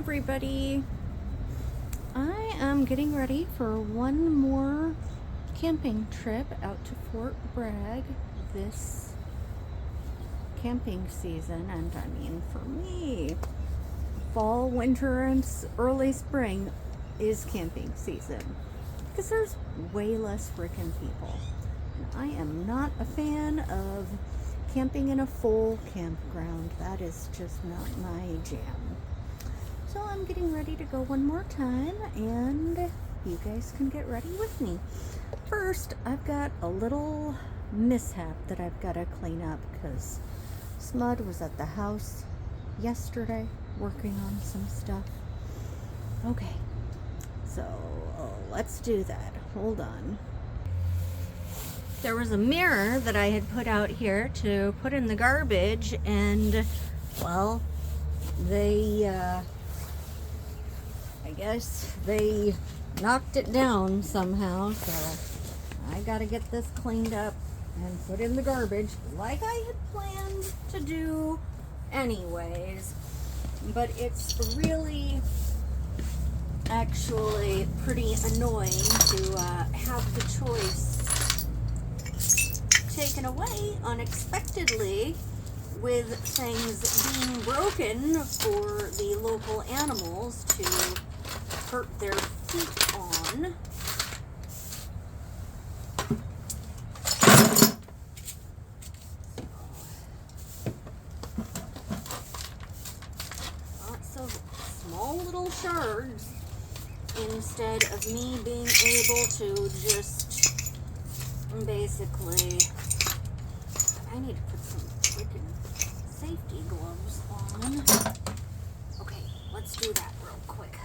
everybody. I am getting ready for one more camping trip out to Fort Bragg this camping season. And I mean, for me, fall, winter, and early spring is camping season because there's way less freaking people. And I am not a fan of camping in a full campground. That is just not my jam. So I'm getting ready to go one more time, and you guys can get ready with me. First, I've got a little mishap that I've got to clean up because Smud was at the house yesterday working on some stuff. Okay, so let's do that. Hold on. There was a mirror that I had put out here to put in the garbage, and well, I guess they knocked it down somehow, so I gotta get this cleaned up and put in the garbage like I had planned to do anyways. But it's really actually pretty annoying to have the choice taken away unexpectedly with things being broken for the local animals to hurt their feet on. Lots of small little shards instead of me being able to just basically, I need to put some freaking safety gloves on. Okay, let's do that real quick.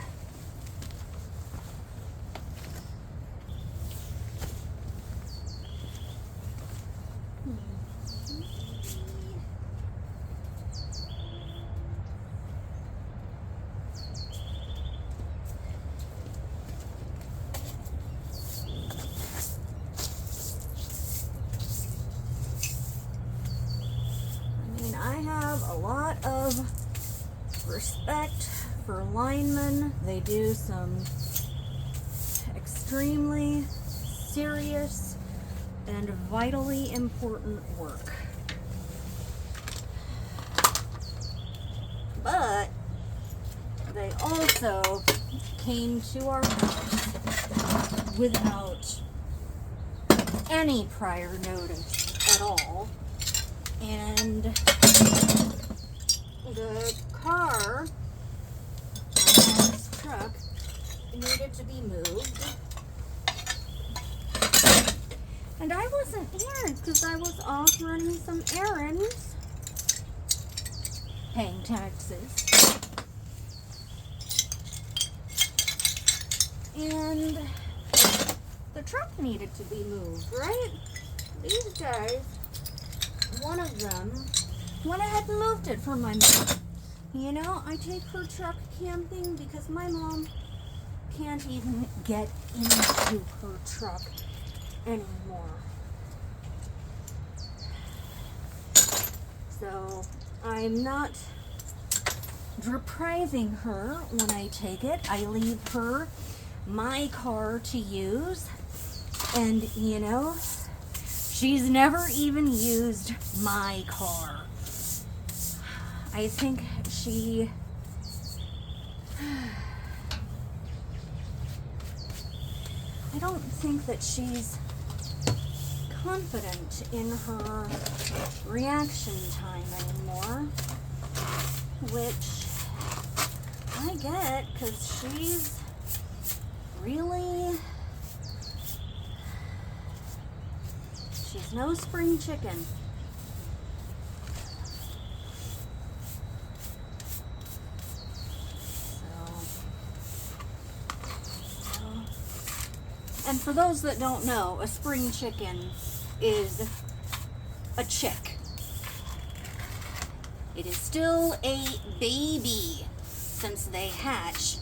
I have a lot of respect for linemen. They do some extremely serious and vitally important work. But they also came to our house without any prior notice at all. And the car, my mom's truck, needed to be moved. And I wasn't here because I was off running some errands, paying taxes. And the truck needed to be moved, right? These guys, one of them went ahead and moved it for my mom. You know, I take her truck camping because my mom can't even get into her truck anymore. So I'm not depriving her when I take it. I leave her my car to use, and you know, she's never even used my car. I think I don't think that she's confident in her reaction time anymore, which I get because she's really, she's no spring chicken. And for those that don't know, a spring chicken is a chick. It is still a baby since they hatch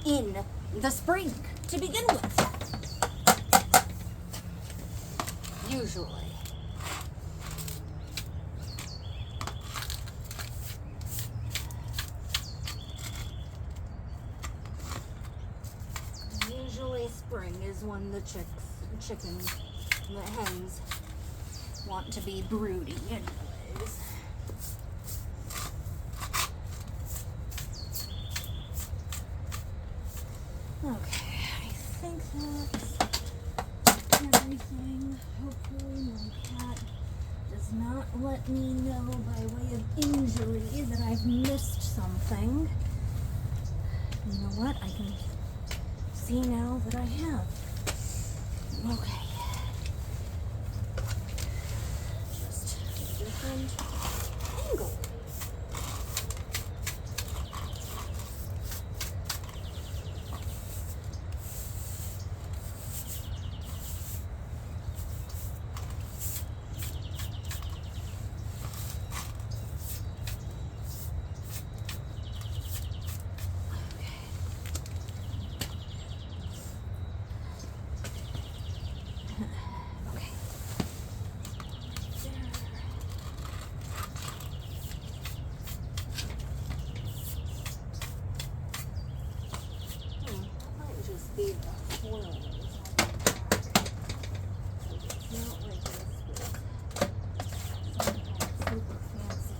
in the spring to begin with. Usually. spring is when the the hens want to be broody anyways. Okay, I think that's everything. Hopefully my cat does not let me know by way of injury that I've missed something. You know what? I can see now that I have. Okay. Just a different angle. Be the foil on the back. It's not like this with some kind of super fancy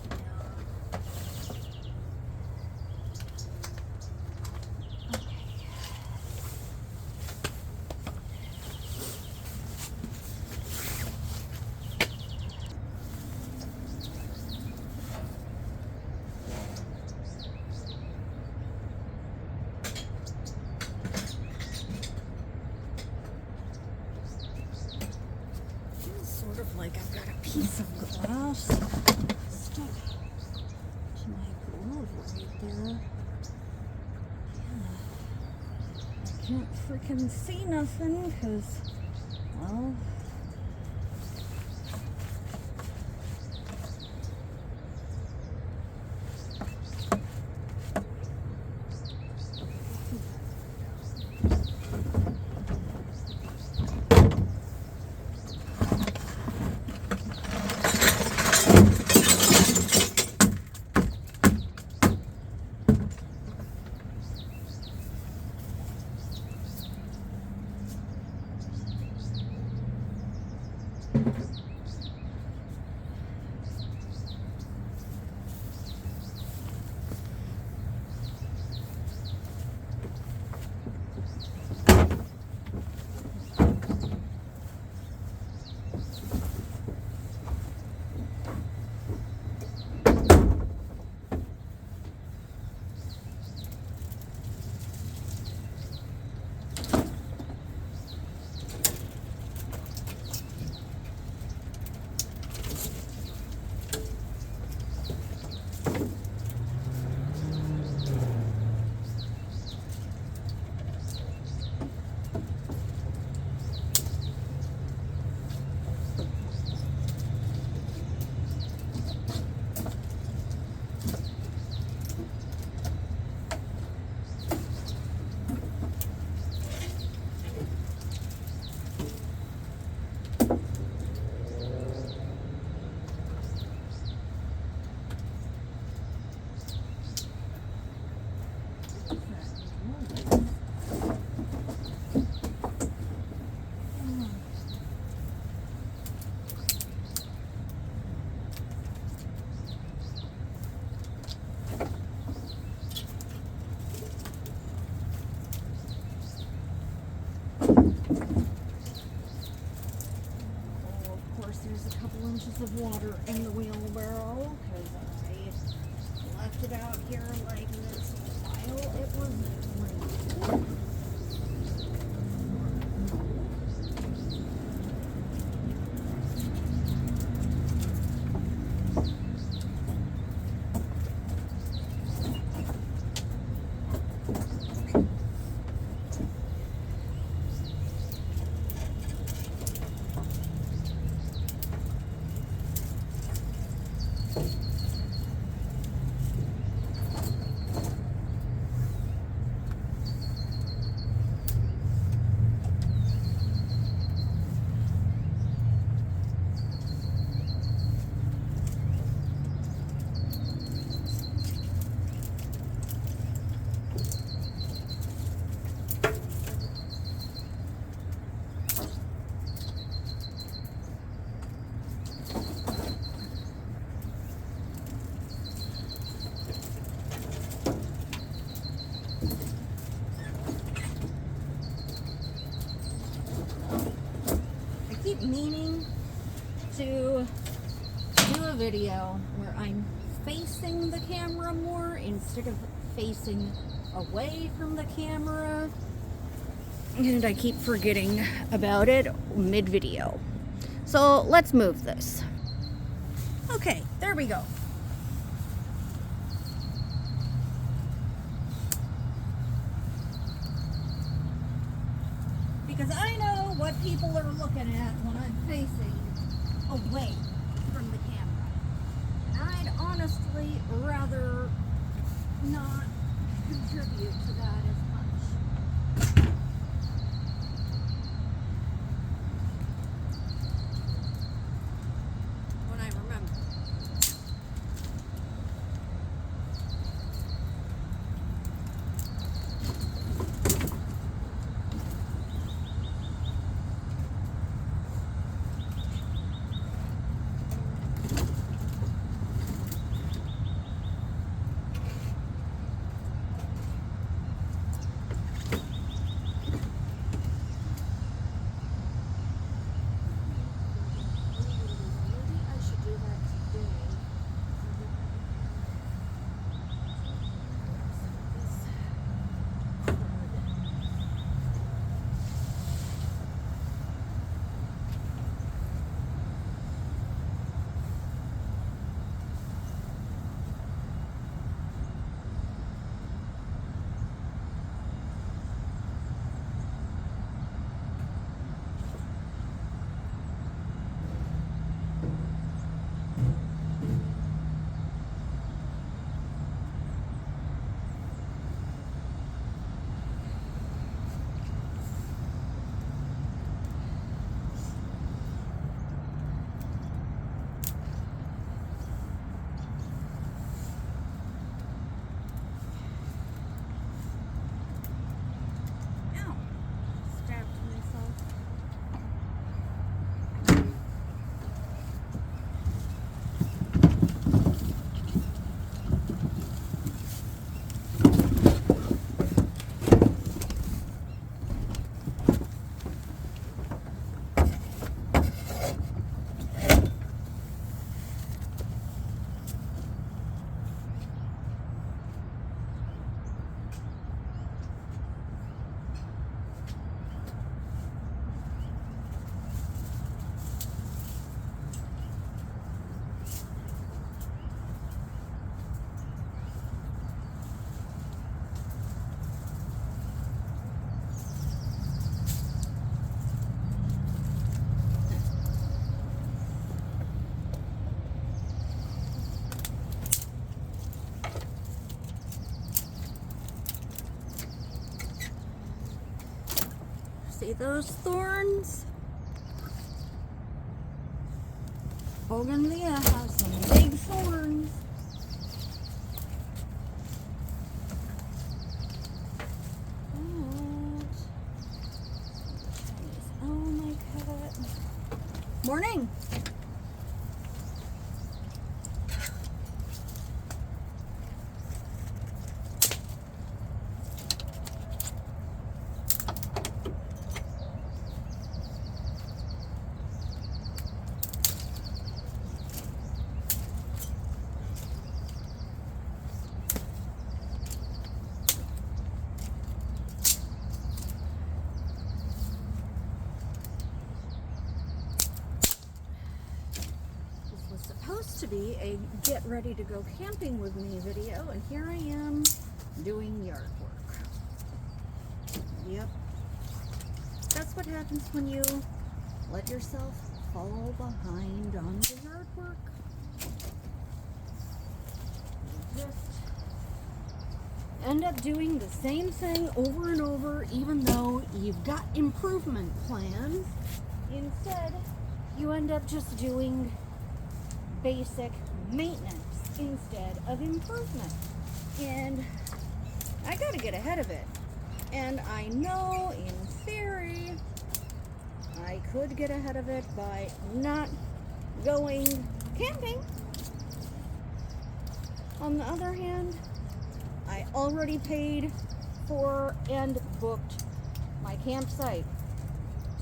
sort of like I've got a piece of glass stuck to my glove right there. Yeah. I can't freaking see nothing because, well, of water in the wheelbarrow because I left it out here like this while it was raining. keep meaning to do a video where I'm facing the camera more instead of facing away from the camera. And I keep forgetting about it mid-video. So let's move this. Okay, there we go. Because I know what people are looking at when I'm facing away from the camera. And I'd honestly rather not contribute to that as much. When I remember. See those thorns? Bougainvillea has some big thorns. Oh my God. Morning. Supposed to be a get ready to go camping with me video, and here I am doing yard work. Yep. That's what happens when you let yourself fall behind on the yard work. You just end up doing the same thing over and over, even though you've got improvement plans. Instead, you end up just doing basic maintenance instead of improvement. And I gotta get ahead of it. And I know in theory I could get ahead of it by not going camping. On the other hand, I already paid for and booked my campsite.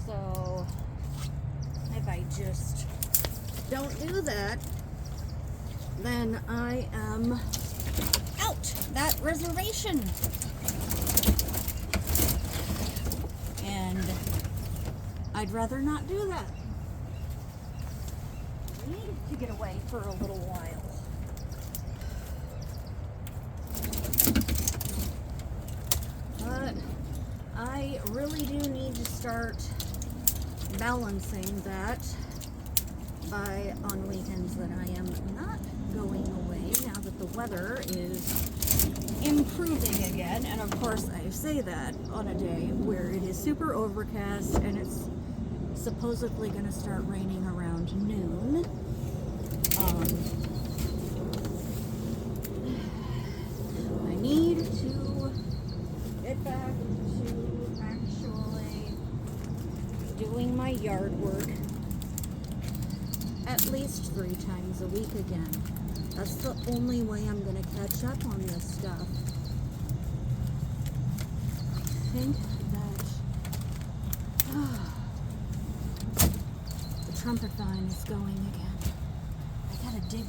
So if I just don't do that, then I am out that reservation. And I'd rather not do that. I need to get away for a little while. But I really do need to start balancing that by on weekends that I am not going away now that the weather is improving again. And of course I say that on a day where it is super overcast and it's supposedly going to start raining around noon. I need to get back to actually doing my yard work at least 3 times a week again. That's the only way I'm going to catch up on this stuff. I think that the trumpet vine is going again. I gotta dig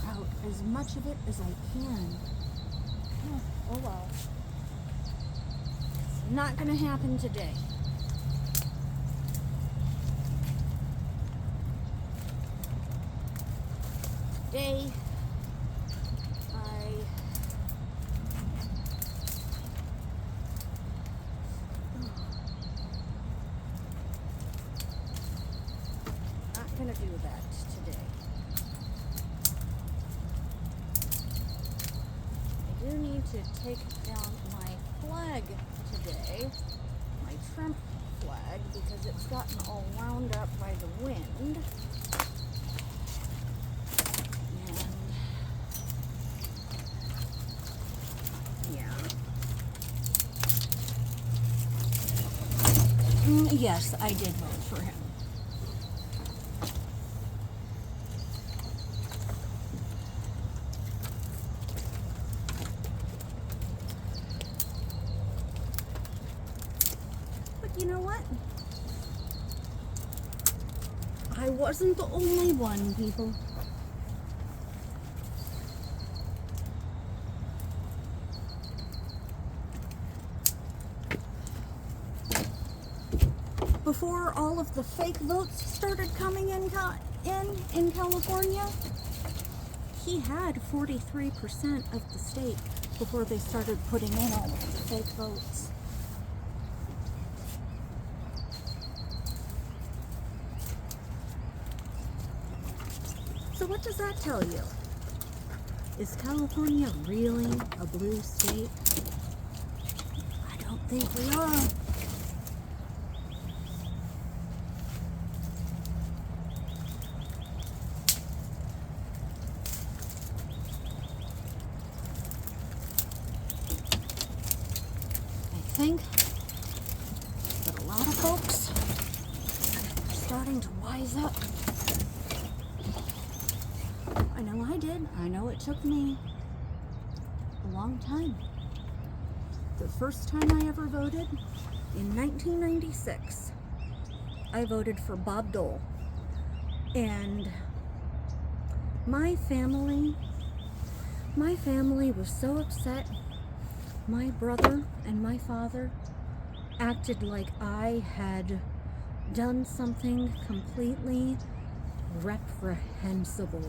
out as much of it as I can. Oh well. It's not gonna happen today. Today, not gonna do that today. I do need to take down my flag today, my Trump flag, because it's gotten all wound up by the wind. Yes, I did vote for him. But you know what? I wasn't the only one, people. Before all of the fake votes started coming in California, he had 43% of the state before they started putting in all of the fake votes. So what does that tell you? Is California really a blue state? I don't think we are. I think that a lot of folks are starting to wise up. I know I did. I know it took me a long time. The first time I ever voted, in 1996, I voted for Bob Dole. And my family was so upset. My brother and my father acted like I had done something completely reprehensible.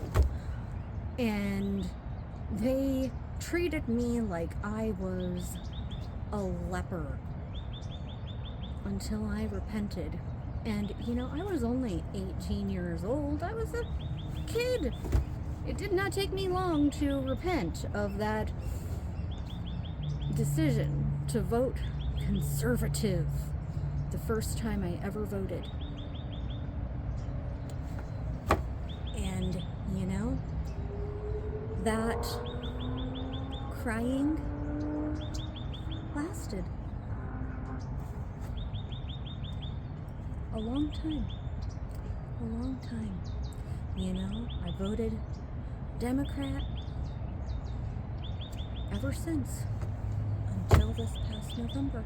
And they treated me like I was a leper until I repented. And, you know, I was only 18 years old. I was a kid. It did not take me long to repent of that decision to vote conservative the first time I ever voted. And, you know, that crying lasted a long time. A long time. You know, I voted Democrat ever since, until this past November.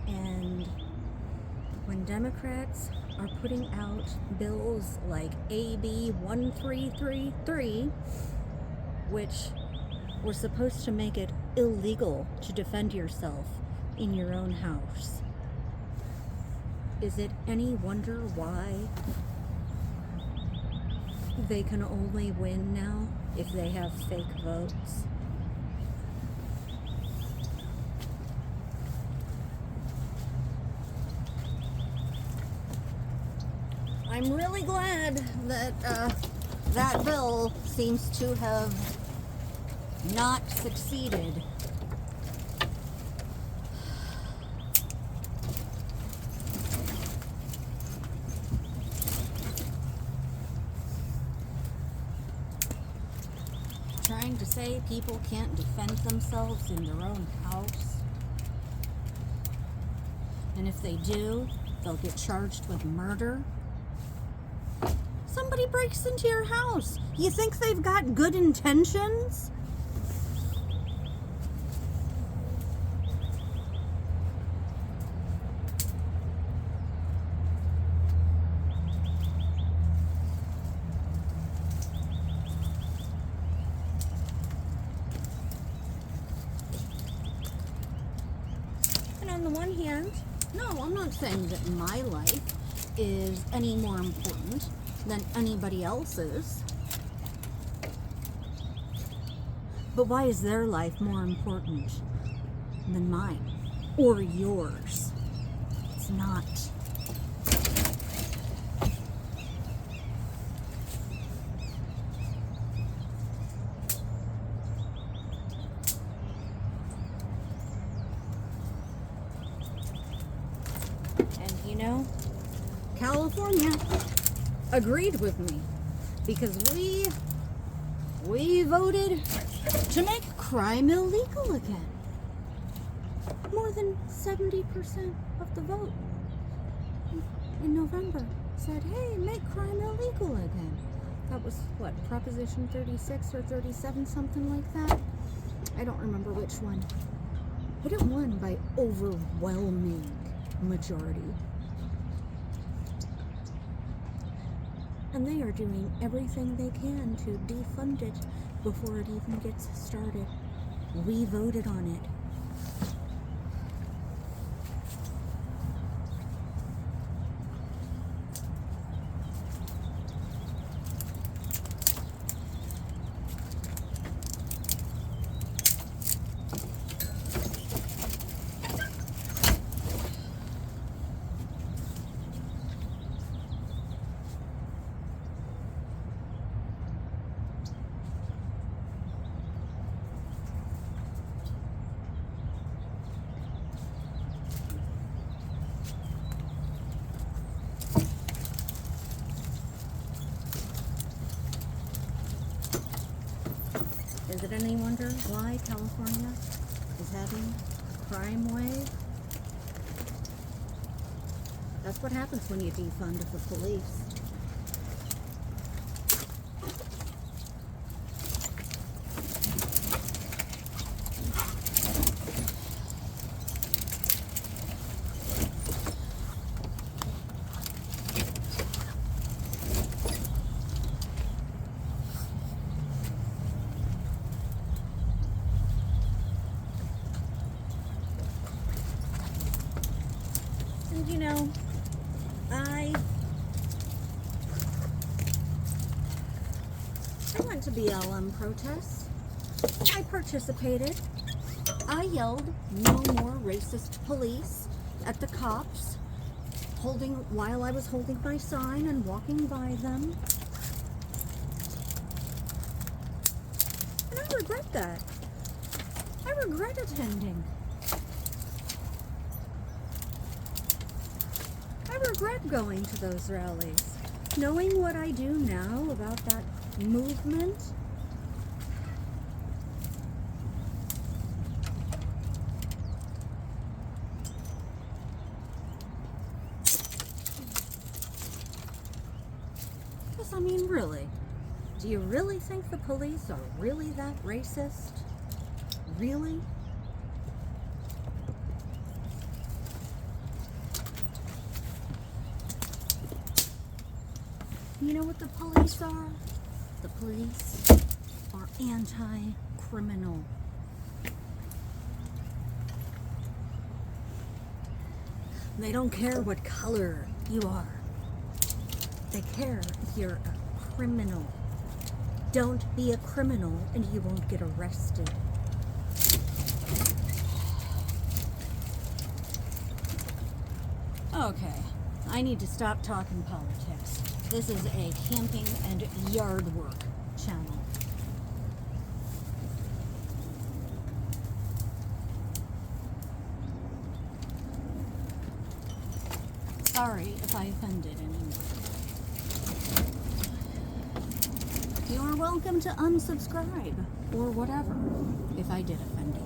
And when Democrats are putting out bills like AB 1333, which were supposed to make it illegal to defend yourself in your own house. Is it any wonder why they can only win now if they have fake votes? I'm really glad that that bill seems to have not succeeded. Trying to say people can't defend themselves in their own house. And if they do, they'll get charged with murder. Somebody breaks into your house. You think they've got good intentions? And on the one hand, no, I'm not saying that my life is any more important than anybody else's. But why is their life more important than mine or yours? It's not. And you know, California agreed with me because we voted to make crime illegal again. More than 70% of the vote in November said, hey, make crime illegal again. That was what, Proposition 36 or 37, something like that? I don't remember which one. But it won by overwhelming majority. And they are doing everything they can to defund it before it even gets started. We voted on it. Is it any wonder why California is having a crime wave? That's what happens when you defund the police. And you know, I went to BLM protests. I participated. I yelled, "No more racist police," at the cops, while I was holding my sign and walking by them. And I regret that. I regret attending. I regret going to those rallies. Knowing what I do now about that movement, because I mean, really, do you really think the police are really that racist? Really? You know what the police are? The police are anti-criminal. They don't care what color you are. They care if you're a criminal. Don't be a criminal and you won't get arrested. Okay, I need to stop talking politics. This is a camping and yard work channel. Sorry if I offended anyone. You are welcome to unsubscribe or whatever if I did offend you.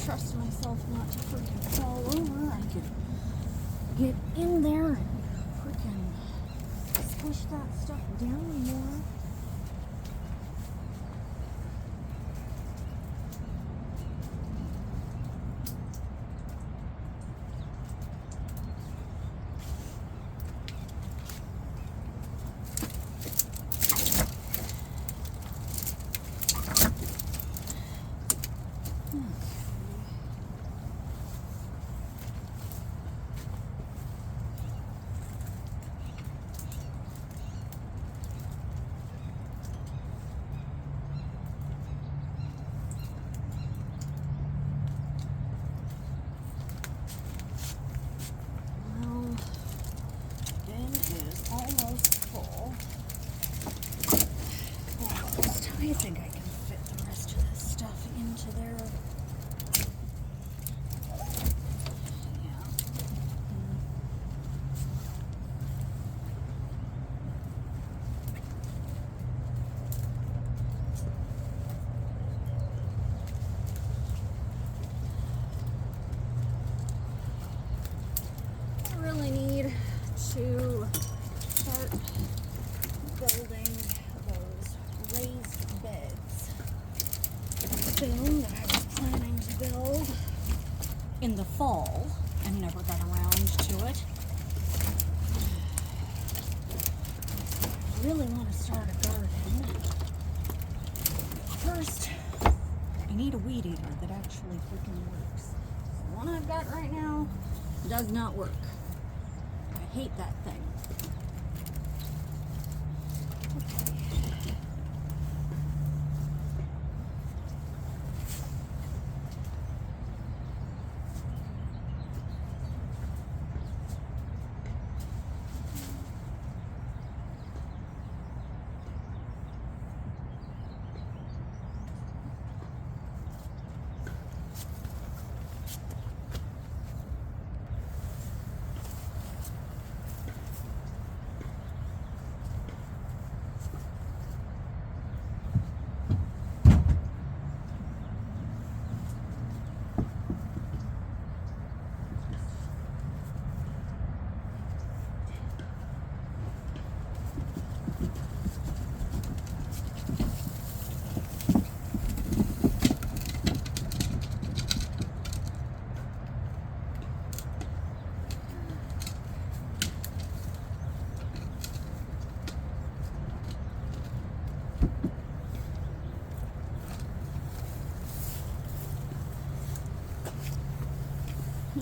Trust myself not to freaking fall over. I could get in there and freaking push that stuff down more. I think I can fit the rest of this stuff into there. I really need to start building those raised beds soon that I was planning to build in the fall and never got around to it. I really want to start a garden. First, I need a weed eater that actually freaking works. The one I've got right now does not work. I hate that thing.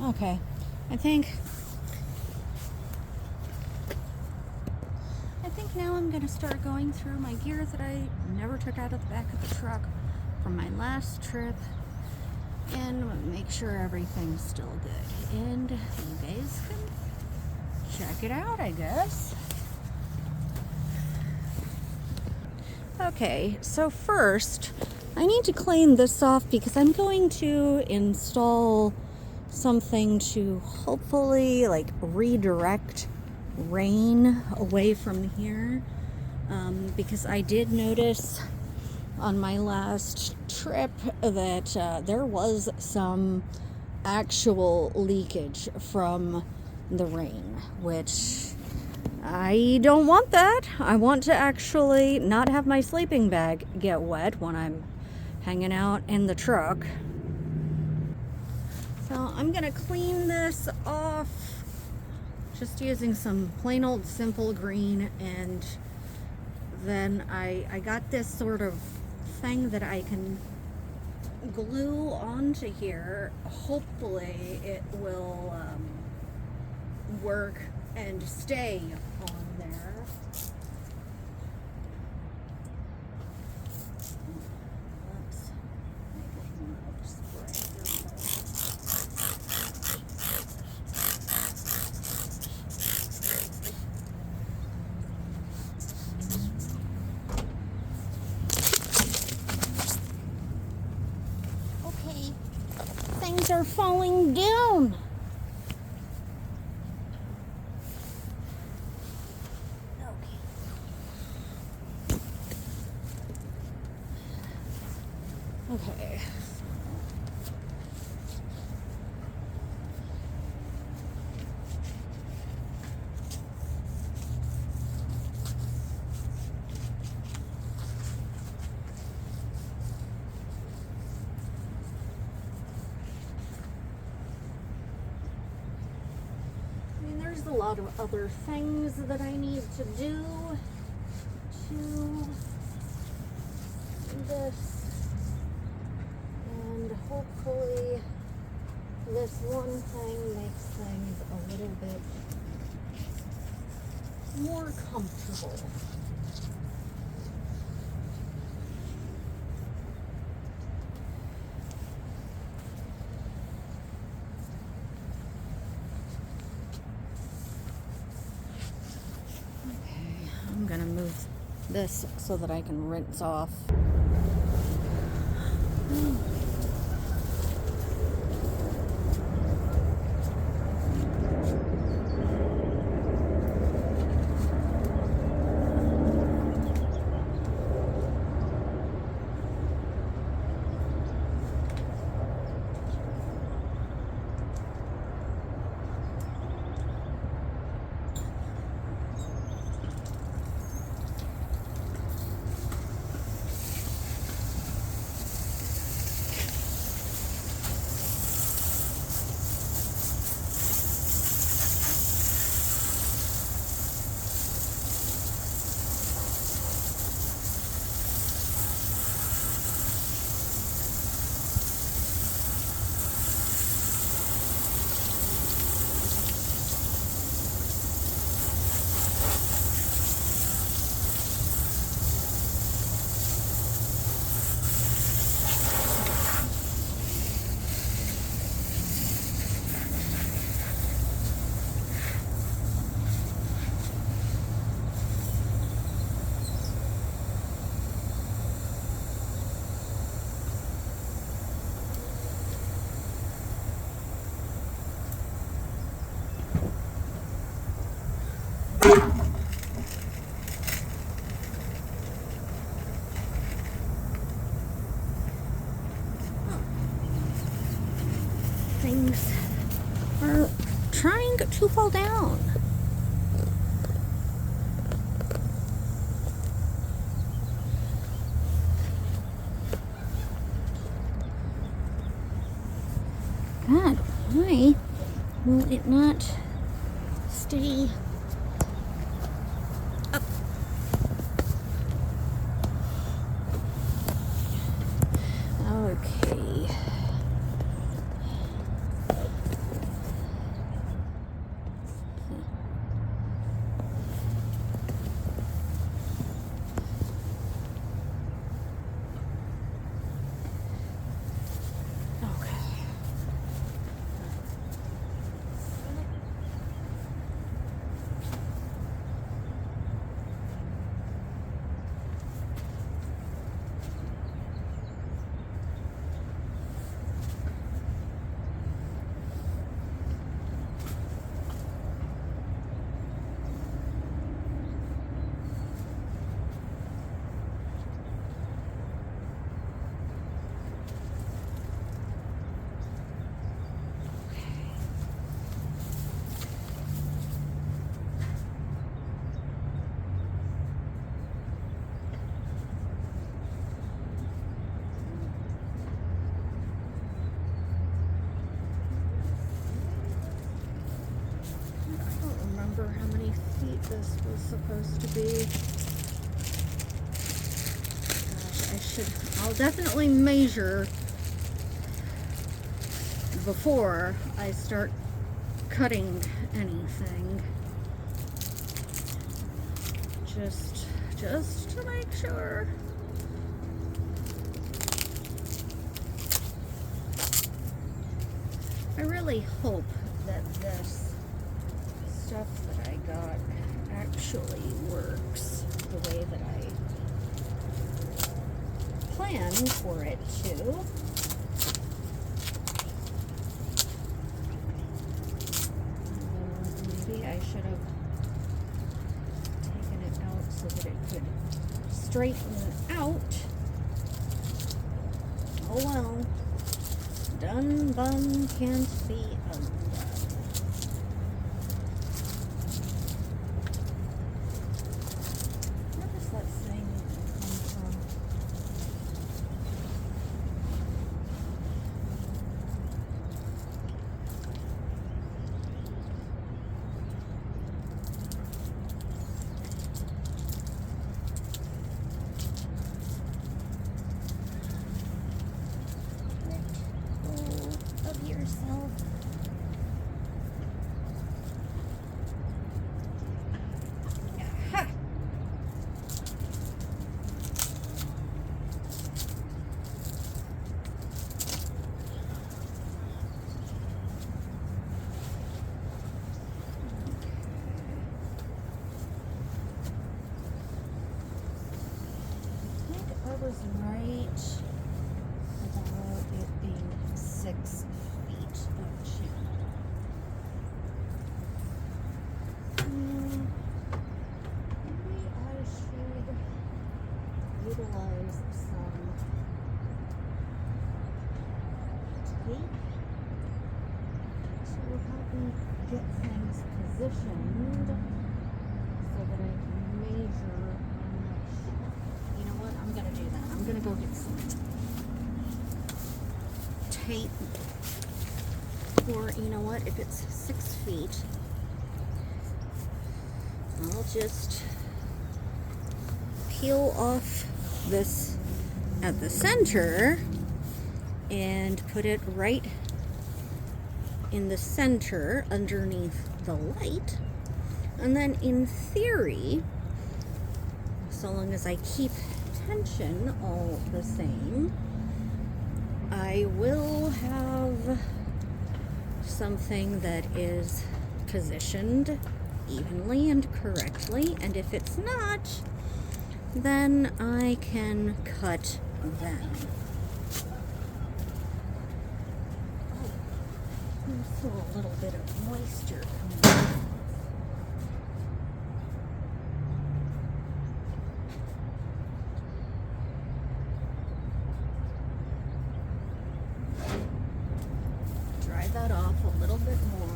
Okay, I think now I'm gonna start going through my gear that I never took out of the back of the truck from my last trip and make sure everything's still good. And you guys can check it out, I guess. Okay, so first I need to clean this off because I'm going to install something to hopefully like redirect rain away from here, because I did notice on my last trip that there was some actual leakage from the rain, which I don't want that. I want to actually not have my sleeping bag get wet when I'm hanging out in the truck. So I'm gonna clean this off just using some plain old simple green, and then I got this sort of thing that I can glue onto here. Hopefully it will work and stay on there. Let's make it more spray. Okay, things are falling down. Okay. I mean, there's a lot of other things that I need to do to this, and hopefully this one thing makes things a little bit more comfortable. Okay, I'm gonna move this so that I can rinse off. Things are trying to fall down. God, why will it not stay up? Okay. remember how many feet this was supposed to be. Gosh, I'll definitely measure before I start cutting anything. Just to make sure. I really hope that this stuff that I got actually works the way that I planned for it to. Maybe I should have taken it out so that it could straighten out. Oh well. Done bun can't be undone. Where does that thing come from? Of yourself. Aha. I think I was right about it being 6 feet of channel. Maybe I should utilize some tape to help me get things positioned so that I can measure how much. You know what? I'm gonna do that. I'm gonna go get some tape, or you know what, if it's 6 feet, I'll just peel off this at the center and put it right in the center underneath the light, and then in theory, so long as I keep tension all the same, I will have something that is positioned evenly and correctly, and if it's not, then I can cut them. Oh, there's still a little bit of moisture coming out. Dry that off a little bit more.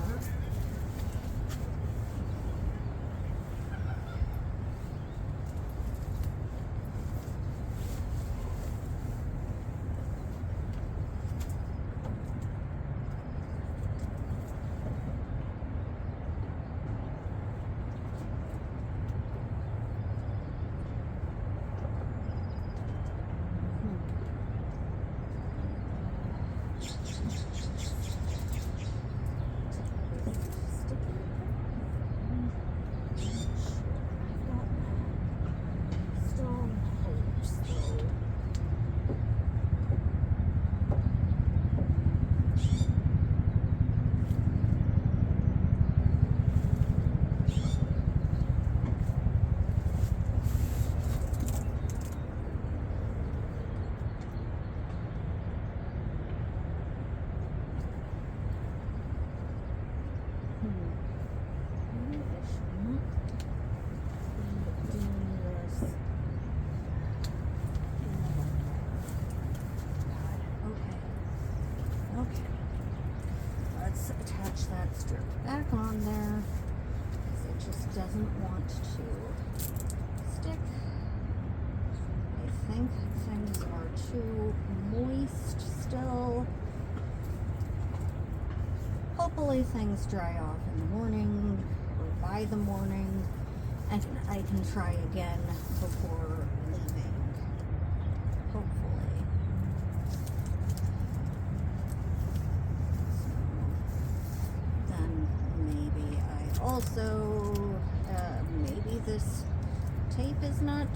Attach that strip back on there because it just doesn't want to stick. I think things are too moist still. Hopefully things dry off in the morning or by the morning, and I can try again before leaving, hopefully. So then maybe I also, maybe this tape is not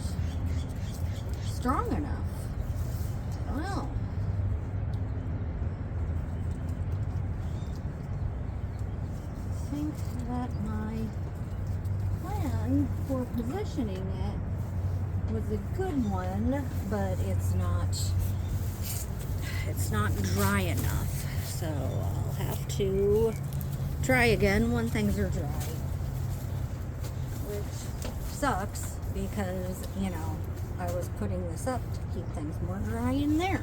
strong enough. I don't know. I think that my plan for positioning it was a good one, but it's not dry enough. So I'll have to try again when things are dry, which sucks because, you know, I was putting this up to keep things more dry in there.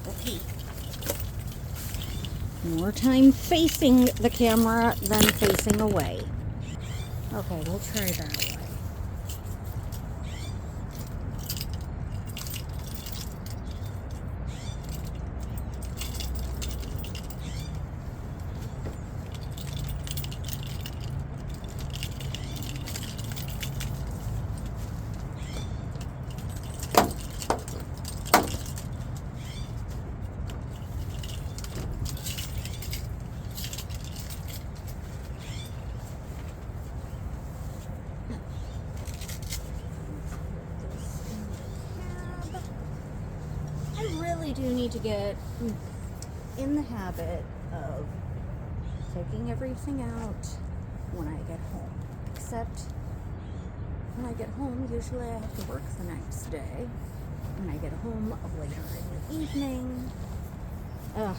Okay. More time facing the camera than facing away. Okay, we'll try that way. Do need to get in the habit of taking everything out when I get home. Except when I get home, usually I have to work the next day. When I get home later in the evening. Ugh.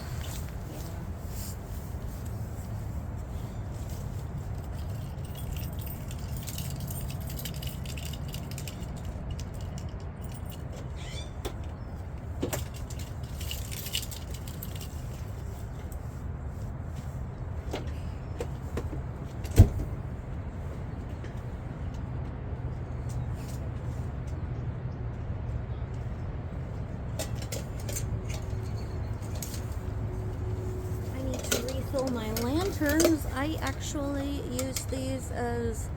My lanterns, I actually use these as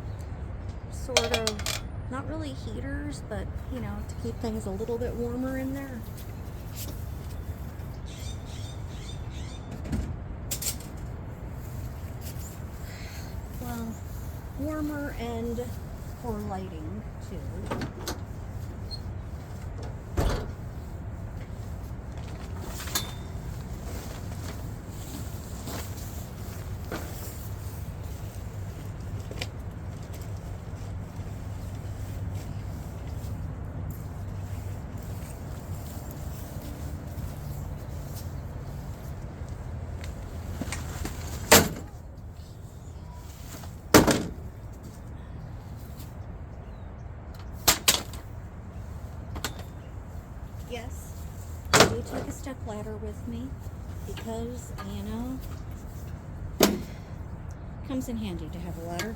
sort of, not really heaters, but, you know, to keep things a little bit warmer in there. Well, warmer and for lighting, too. Yes, I do take a step ladder with me because, you know, it comes in handy to have a ladder.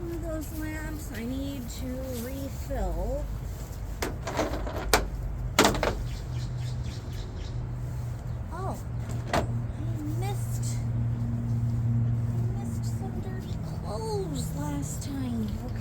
One of those lamps I need to refill. Oh, I missed some dirty clothes last time. Okay.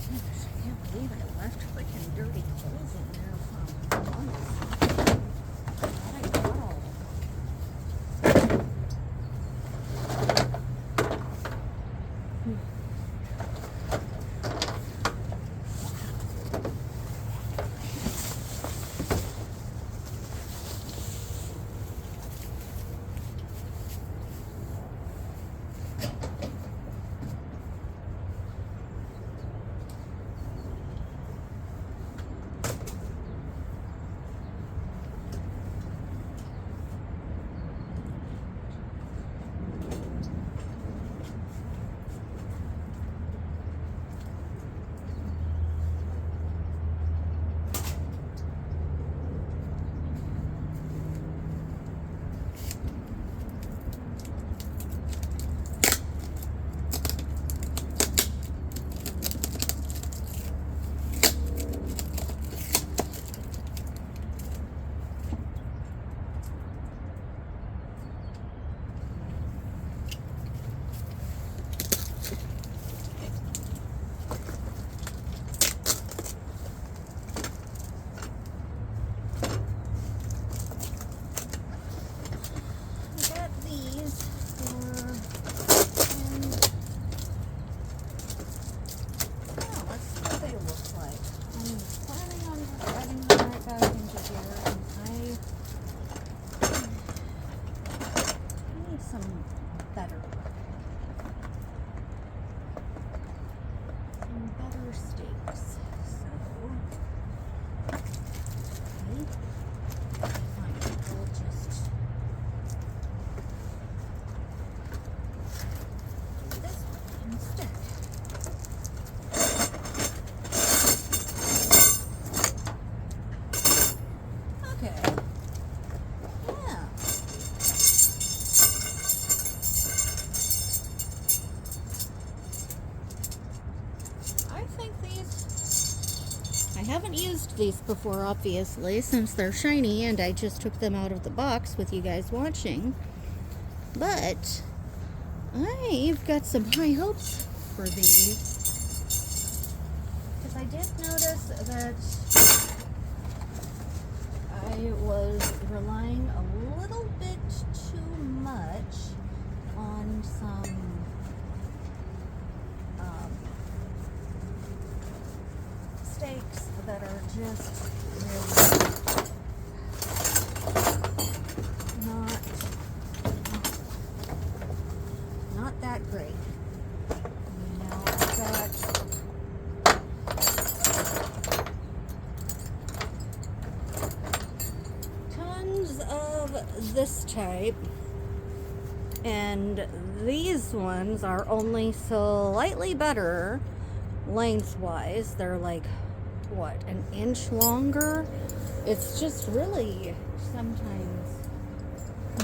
I can't believe I left freaking dirty clothes in there for months. Thought I got all of them. I haven't used these before, obviously, since they're shiny and I just took them out of the box with you guys watching. But I've got some high hopes for these. Because I did notice that I was relying a little bit too much on some steaks that are just really not that great. You know, I've got tons of this type, and these ones are only slightly better lengthwise. They're like, what, an inch longer? It's just really sometimes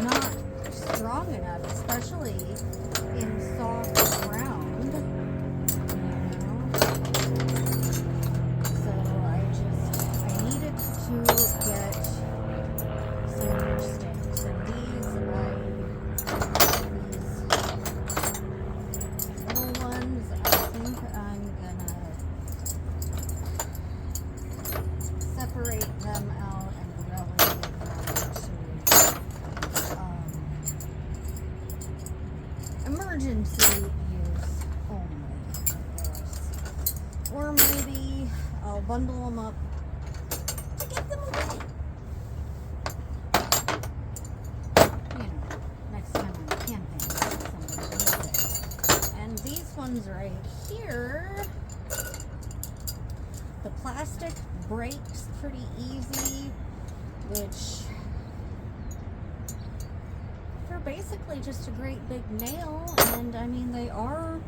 not strong enough, especially in soft ground, you know? So I needed to get some more steaks, and these little ones, I think I'm gonna separate them out and relegate them to emergency use only, I guess. Or maybe I'll bundle them up to give them away. You know, next time I'm camping, somebody needs it. And these ones right here, the plastic breaks pretty easy, which they're basically just a great big nail, and I mean they are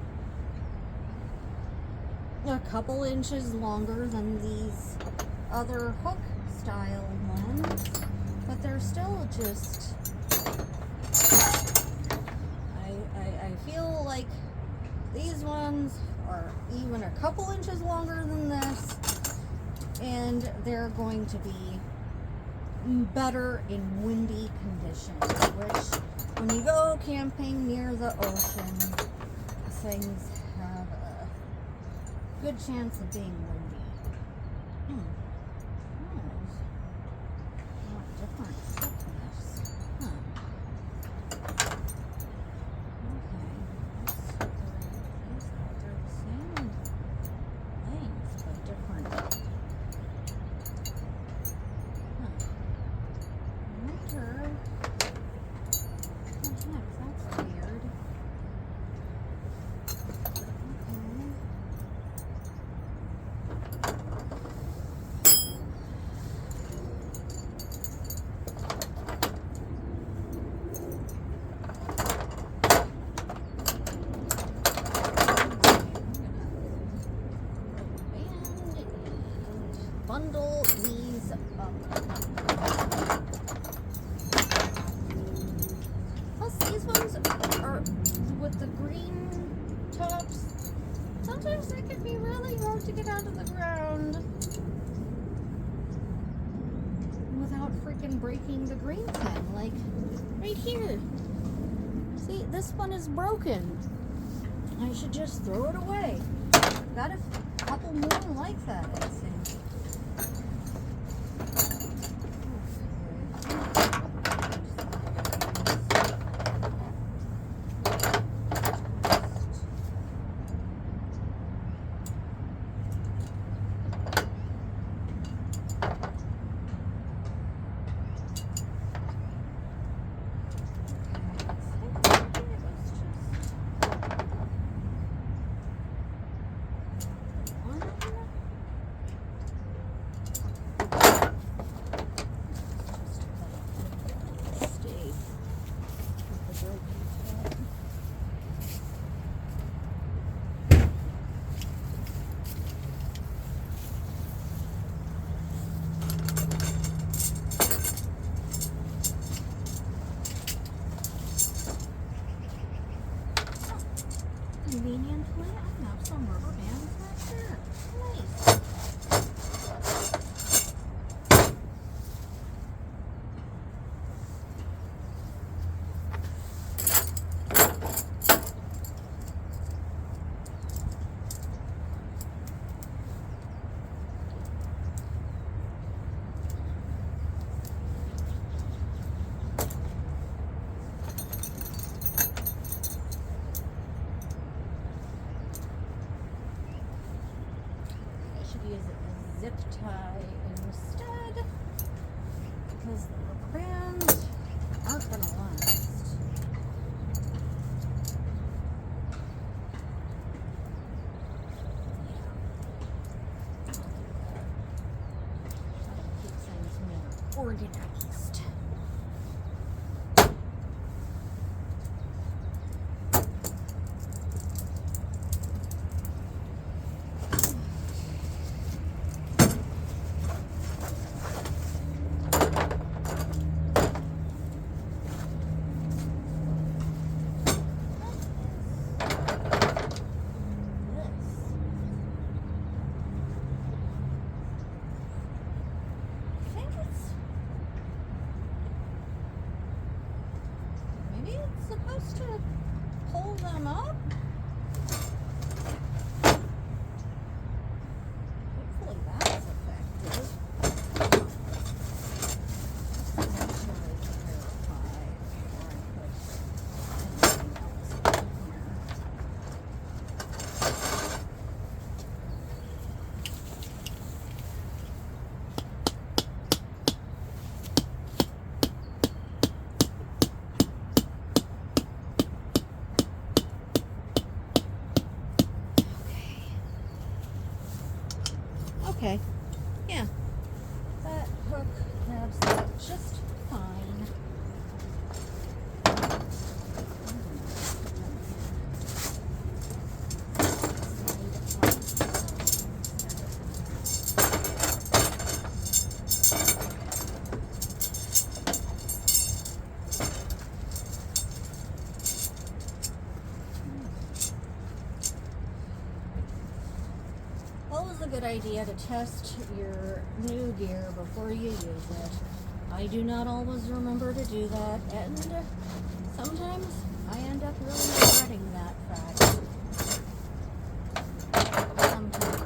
a couple inches longer than these other hook style ones, but they're still just, I feel like these ones are even a couple inches longer than this, and they're going to be better in windy conditions, which when you go camping near the ocean, things have a good chance of being windy. Different thickness. They're the same length, but different. Wonder. That's weird. Bundle these up. Plus, these ones are with the green tops. Sometimes they can be really hard to get out of the ground without freaking breaking the green pin. Like right here. See, this one is broken. I should just throw it away. Got a couple more like that, I think. Conveniently, I have some rubber bands right here. Nice. Use a zip tie instead, because the rubber bands aren't going to last. That'll keep things more organized. Supposed to pull them up. Hopefully that's effective. Make sure it's verified before I put anything else in here. Okay, yeah, that hook grabs that just fine. Always a good idea to test your new gear before you use it. I do not always remember to do that, and sometimes I end up really regretting that fact. Sometimes.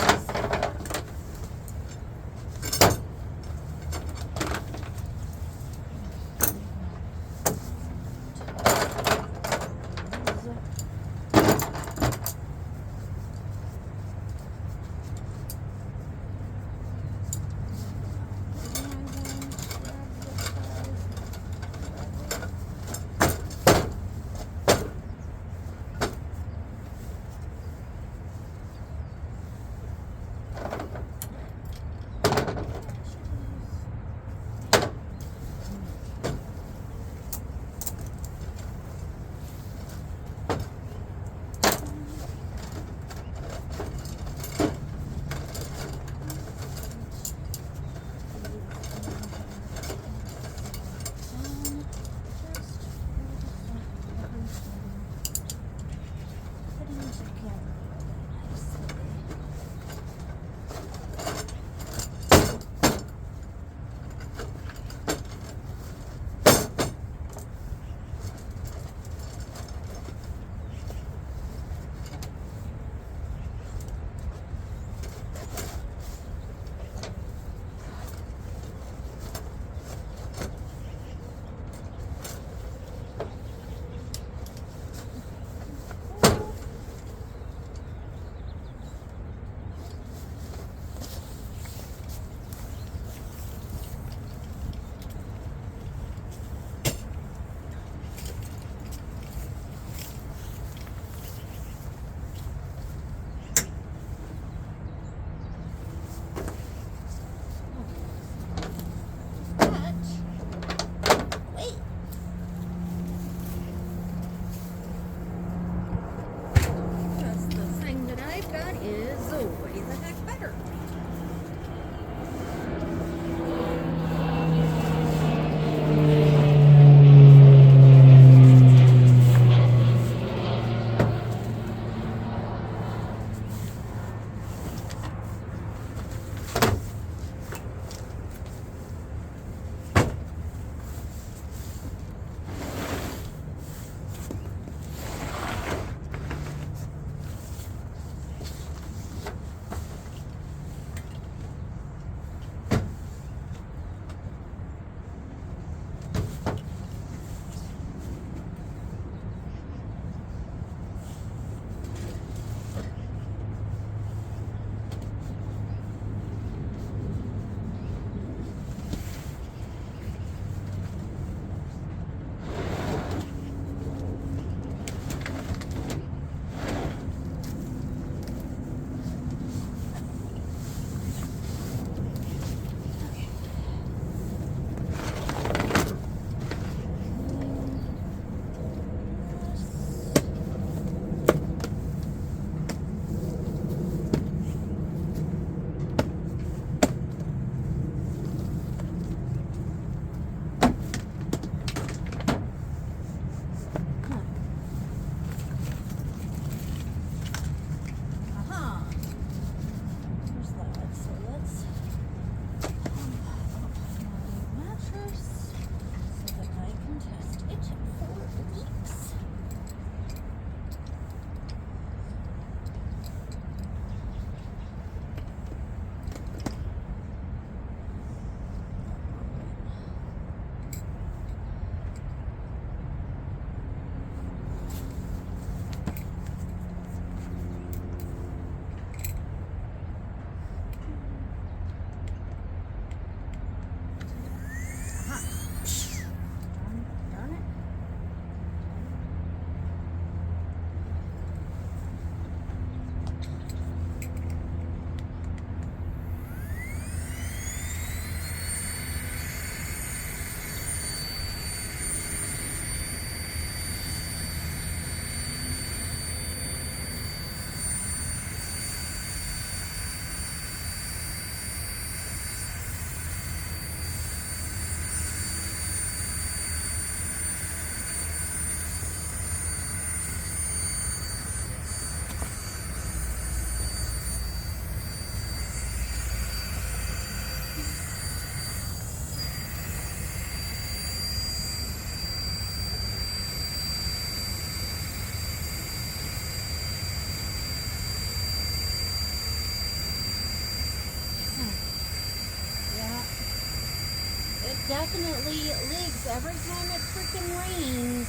definitely leaks every time it freaking rains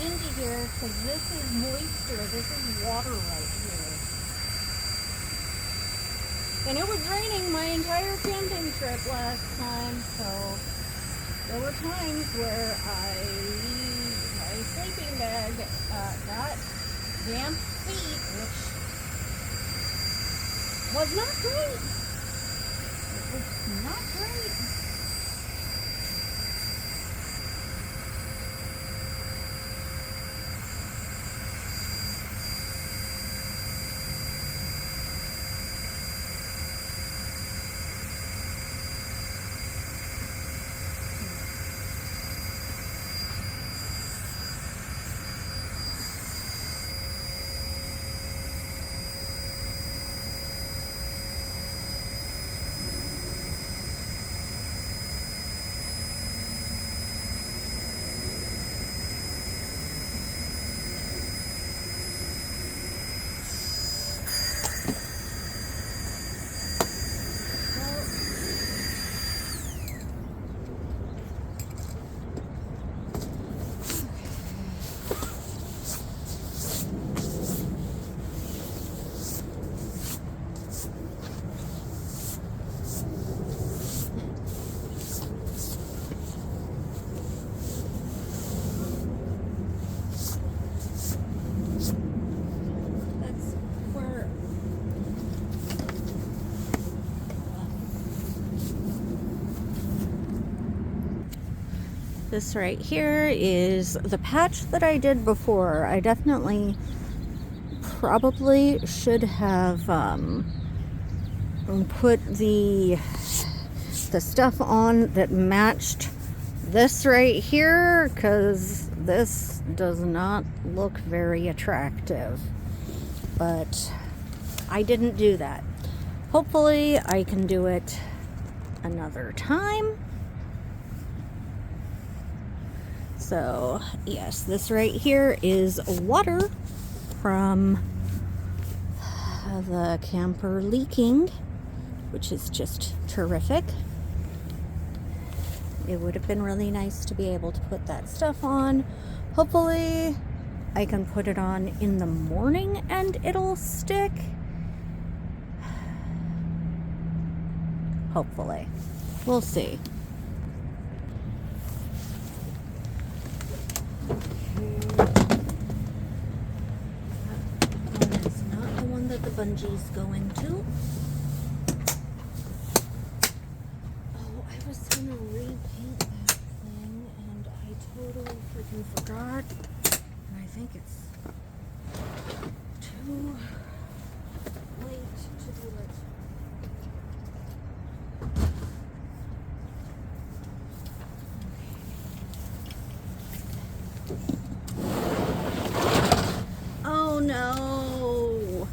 into here because this is moisture. This is water right here. And it was raining my entire camping trip last time, so there were times where my sleeping bag got damp feet, which was not great. It was not great. This right here is the patch that I did before. I definitely probably should have put the stuff on that matched this right here, because this does not look very attractive. But I didn't do that. Hopefully I can do it another time. So, yes, this right here is water from the camper leaking, which is just terrific. It would have been really nice to be able to put that stuff on. Hopefully, I can put it on in the morning and it'll stick. Hopefully. We'll see. That's not the one that the bungee's going to. Oh, I was gonna repaint that thing and I totally freaking forgot. And I think it's too late to do it. Oh no!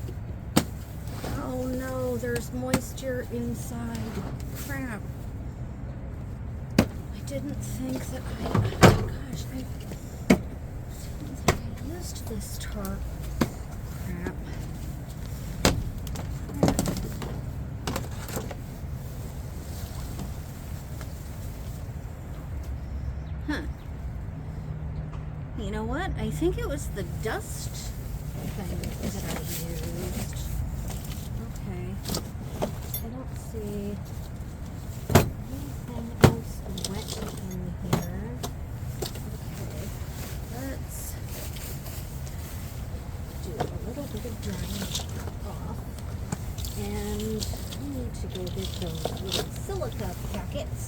Oh no, there's moisture inside. Crap. I didn't think that oh my gosh, I didn't think I used this tarp. Crap. Huh. You know what? I think it was the dust thing that I used. Okay. I don't see anything else wet in here. Okay. Let's do a little bit of drying off. And I need to go get those little silica packets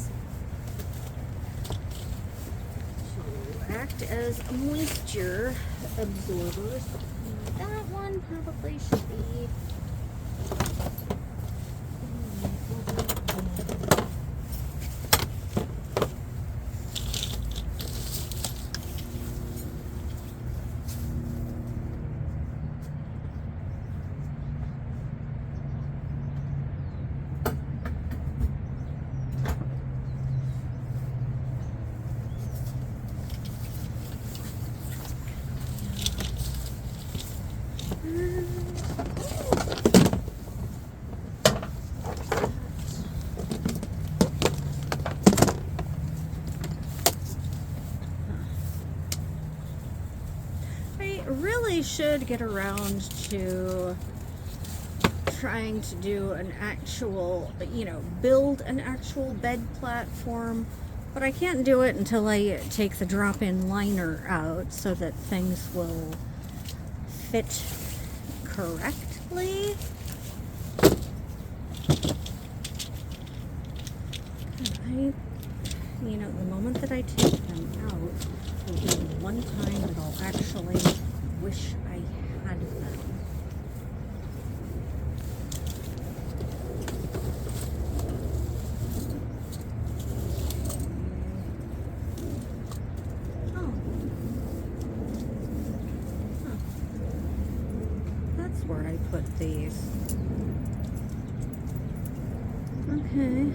to act as moisture absorbers. That one probably should be should get around to trying to do an actual, build an actual bed platform, but I can't do it until I take the drop-in liner out so that things will fit correctly. The moment that I take them out will be the one time that I'll actually wish I had them. Oh. Huh. That's where I put these. Okay.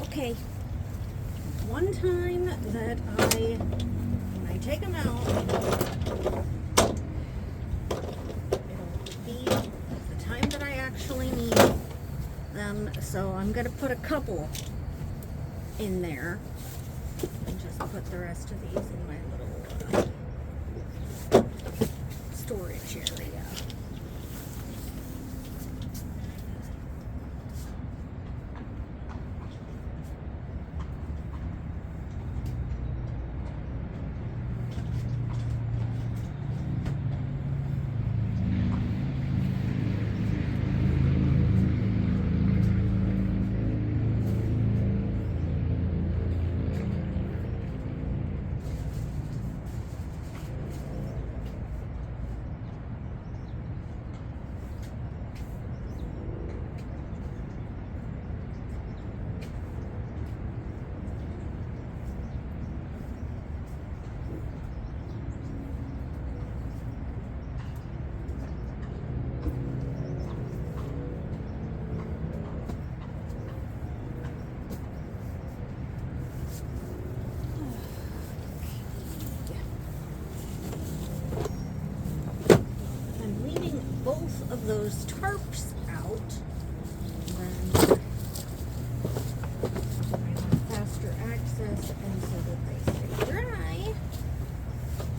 Okay, one time that when I take them out, it'll be the time that I actually need them, so I'm going to put a couple in there and just put the rest of these in my little storage area. Of those tarps out, then I have faster access, and so that they stay dry,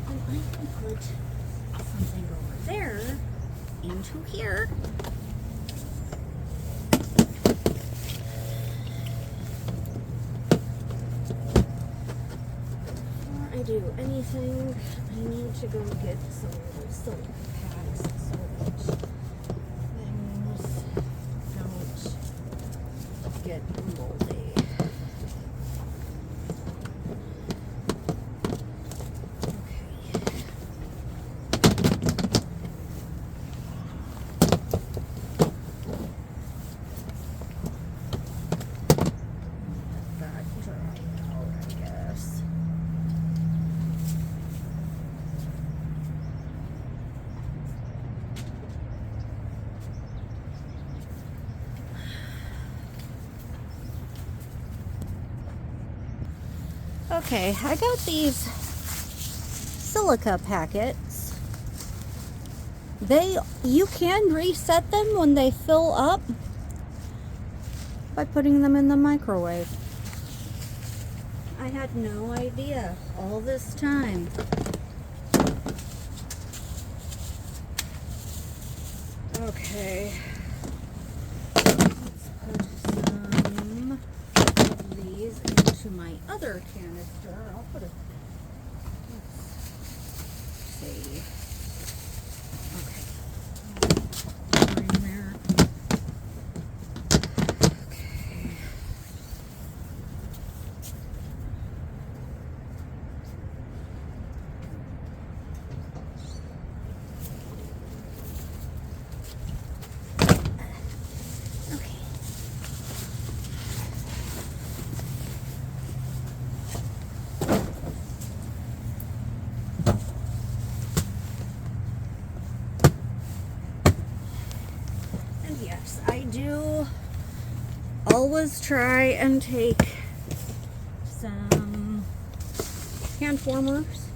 and I can put something over there into here. Before I do anything, I need to go get some little silk pads so that get Okay, I got these silica packets. You can reset them when they fill up by putting them in the microwave. I had no idea all this time. Okay. Let's put some of these into my other canister. I'll put let's see. Okay. More in there. Okay. Yes, I do always try and take some hand warmers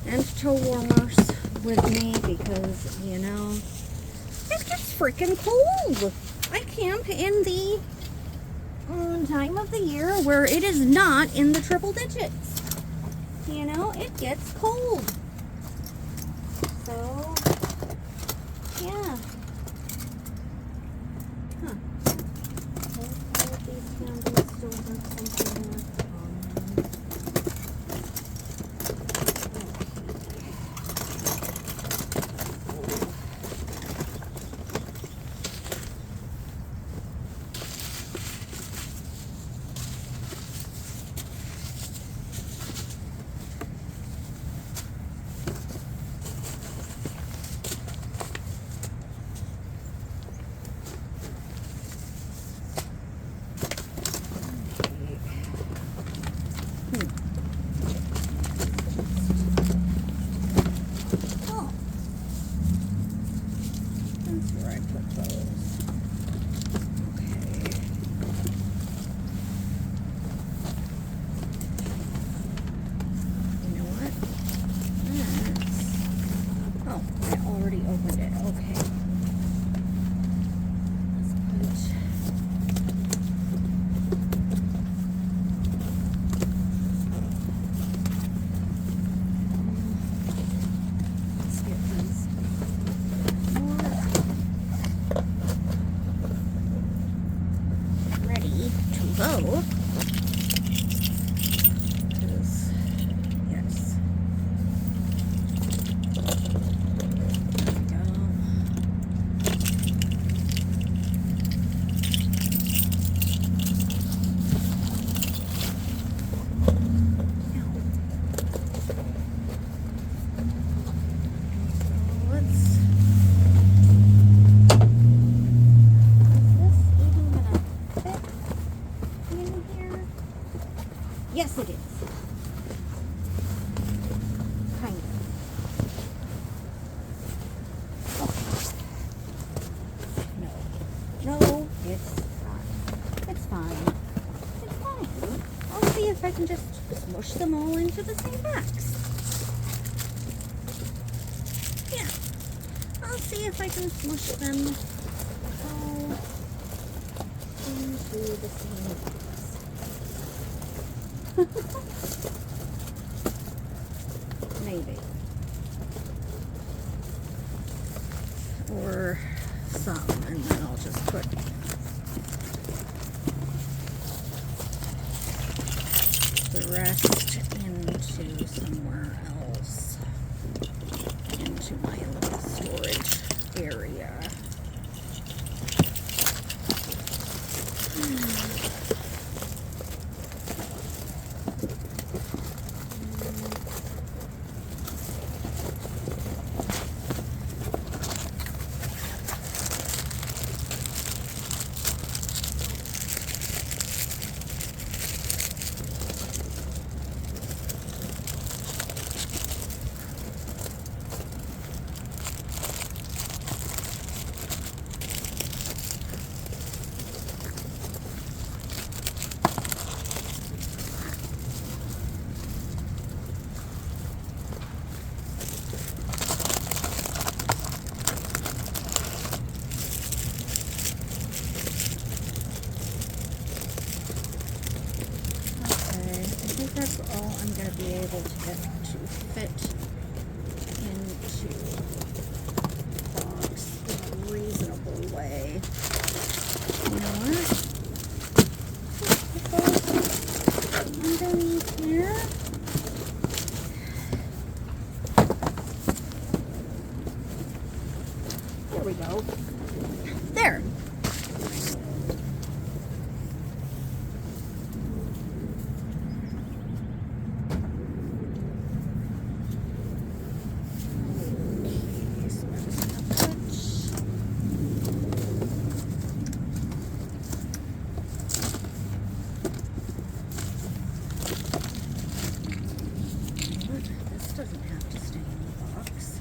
and toe warmers with me because, you know, it gets freaking cold. I camp in the time of the year where it is not in the triple digits. You know, it gets cold. So, yeah. Huh. Hopefully these candles still have something left on them. Oh, that's where I put those. Okay. You know what? That's... Oh, I already opened it. Okay. Let's get these more ready to go. Because, yes. There we go. Let's. Is this even gonna fit in here? Yes, it is. Kind of. No, it's fine. It's fine. It's fine. I'll see if I can just smush them all into the same box. Yeah. I'll see if I can smush them all into the same box. Maybe. Or some, and then I'll just put the rest into somewhere else, into my little storage area. we go. There. Okay, so I'm just gonna this doesn't have to stay in the box.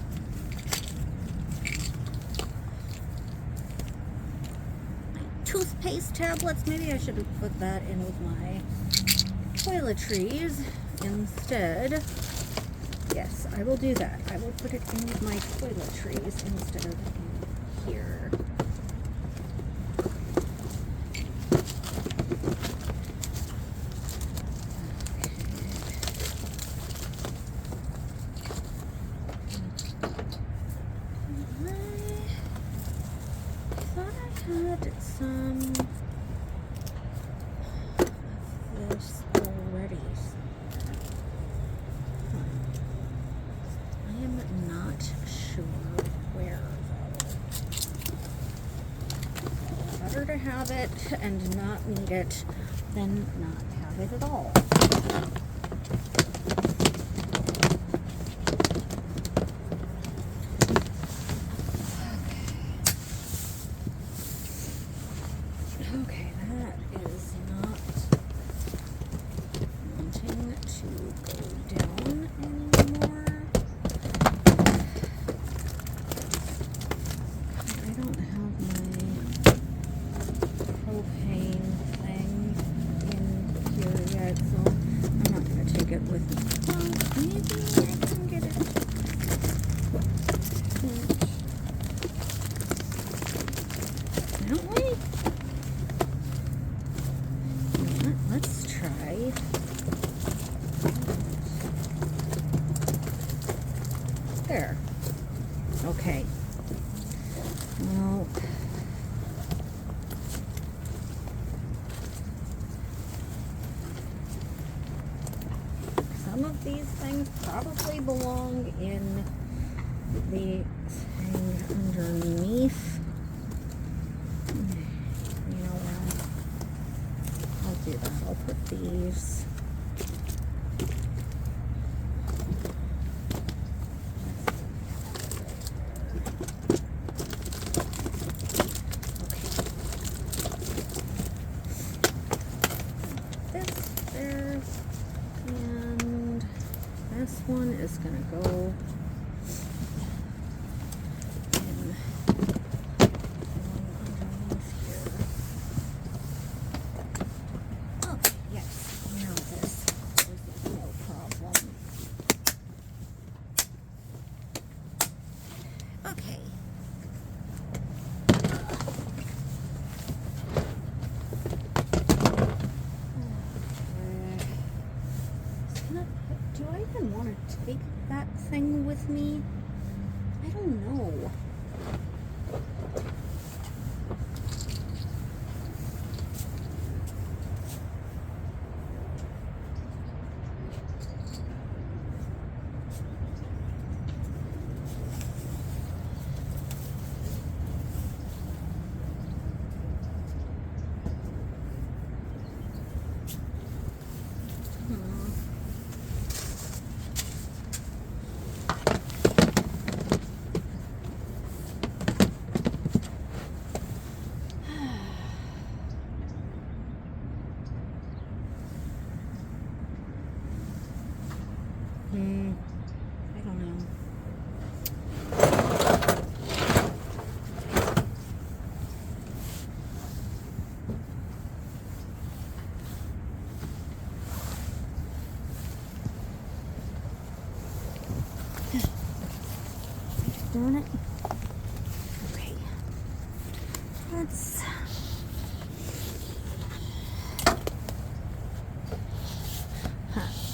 Toothpaste tablets. Maybe I should have put that in with my toiletries instead. Yes, I will do that. I will put it in with my toiletries instead of in here. I thought I had some of this already somewhere. I am not sure where though. Better to have it and not need it than not have it at all. Okay, that is not wanting to go down anymore. I don't have my propane thing in here yet, so I'm not going to take it with me. Well, maybe I can get it. Can't wait. Let's try. There. Okay. Well, some of these things probably belong in the thing underneath. You know what? I'll do that. I'll put these. Okay. This there, and this one is gonna go in underneath here. Oh, yes, now this is no problem. Okay. Do I even want to take that thing with me? I don't know. I don't know. Darn it. Okay. Let's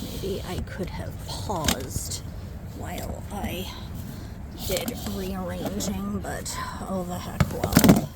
maybe I could have paused while I did rearranging, but oh the heck well.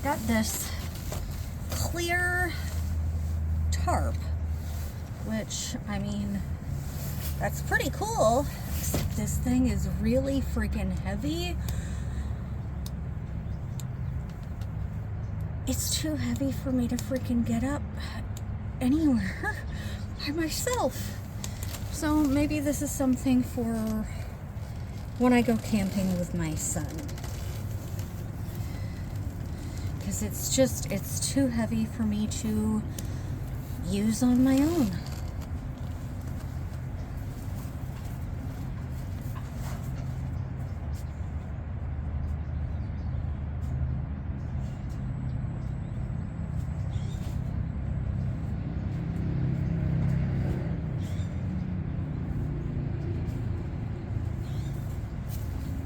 got this clear tarp, which, I mean, that's pretty cool, except this thing is really freaking heavy. It's too heavy for me to freaking get up anywhere by myself. So maybe this is something for when I go camping with my son. Because it's too heavy for me to use on my own.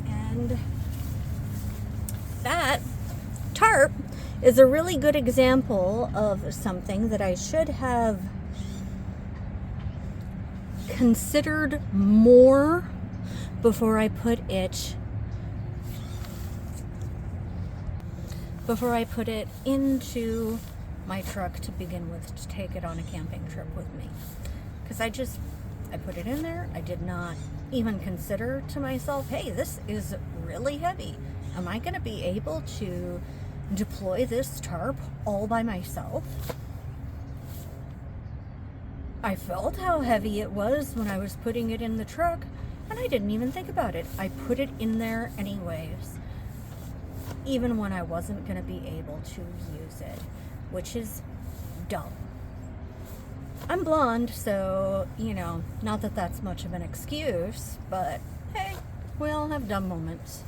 And that tarp is a really good example of something that I should have considered more before I put it into my truck to begin with, to take it on a camping trip with me. Because I put it in there. I did not even consider to myself, hey, this is really heavy. Am I going to be able to deploy this tarp all by myself? I felt how heavy it was when I was putting it in the truck, and I didn't even think about it. I put it in there anyways, even when I wasn't going to be able to use it, which is dumb. I'm blonde, so, you know, not that that's much of an excuse, but hey, we all have dumb moments.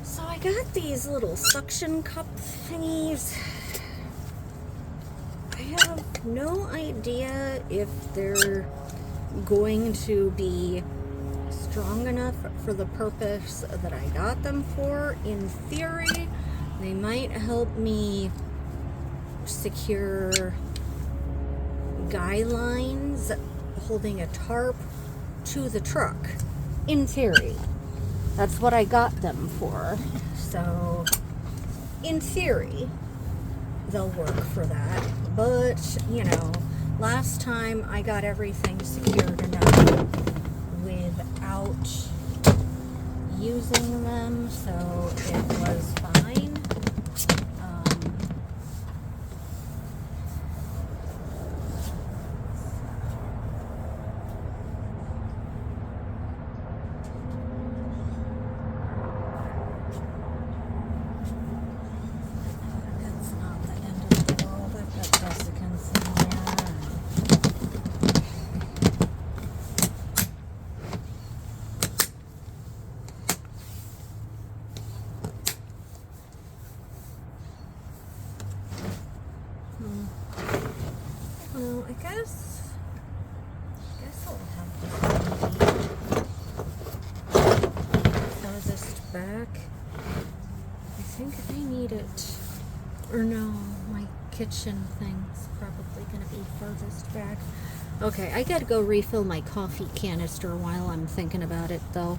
So I got these little suction cup thingies. I have no idea if they're going to be strong enough for the purpose that I got them for. In theory, they might help me secure guy lines holding a tarp to the truck. In theory. That's what I got them for. So, in theory, they'll work for that. But, you know, last time I got everything secured enough without using them, so it was fine. It's not the end of the world. I've got Jessicans in there. Well, I guess I'll have this farthest back. I think I need it. Or no, my kitchen thing's probably gonna be furthest back. Okay, I gotta go refill my coffee canister while I'm thinking about it, though.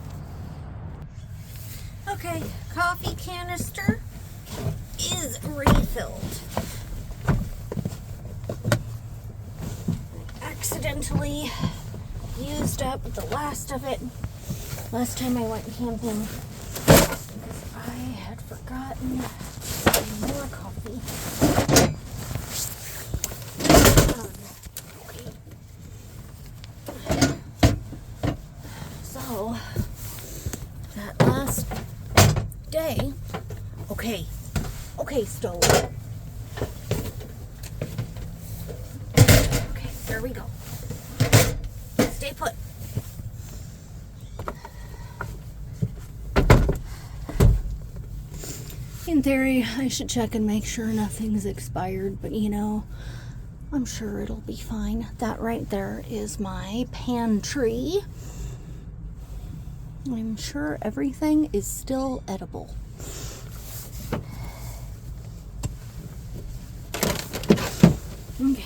Okay, coffee canister is refilled. Accidentally used up the last of it last time I went camping because I had forgotten more coffee. So that last day, okay, stove. Okay, there we go. Stay put. In theory, I should check and make sure nothing's expired, but you know, I'm sure it'll be fine. That right there is my pantry. I'm sure everything is still edible. Okay.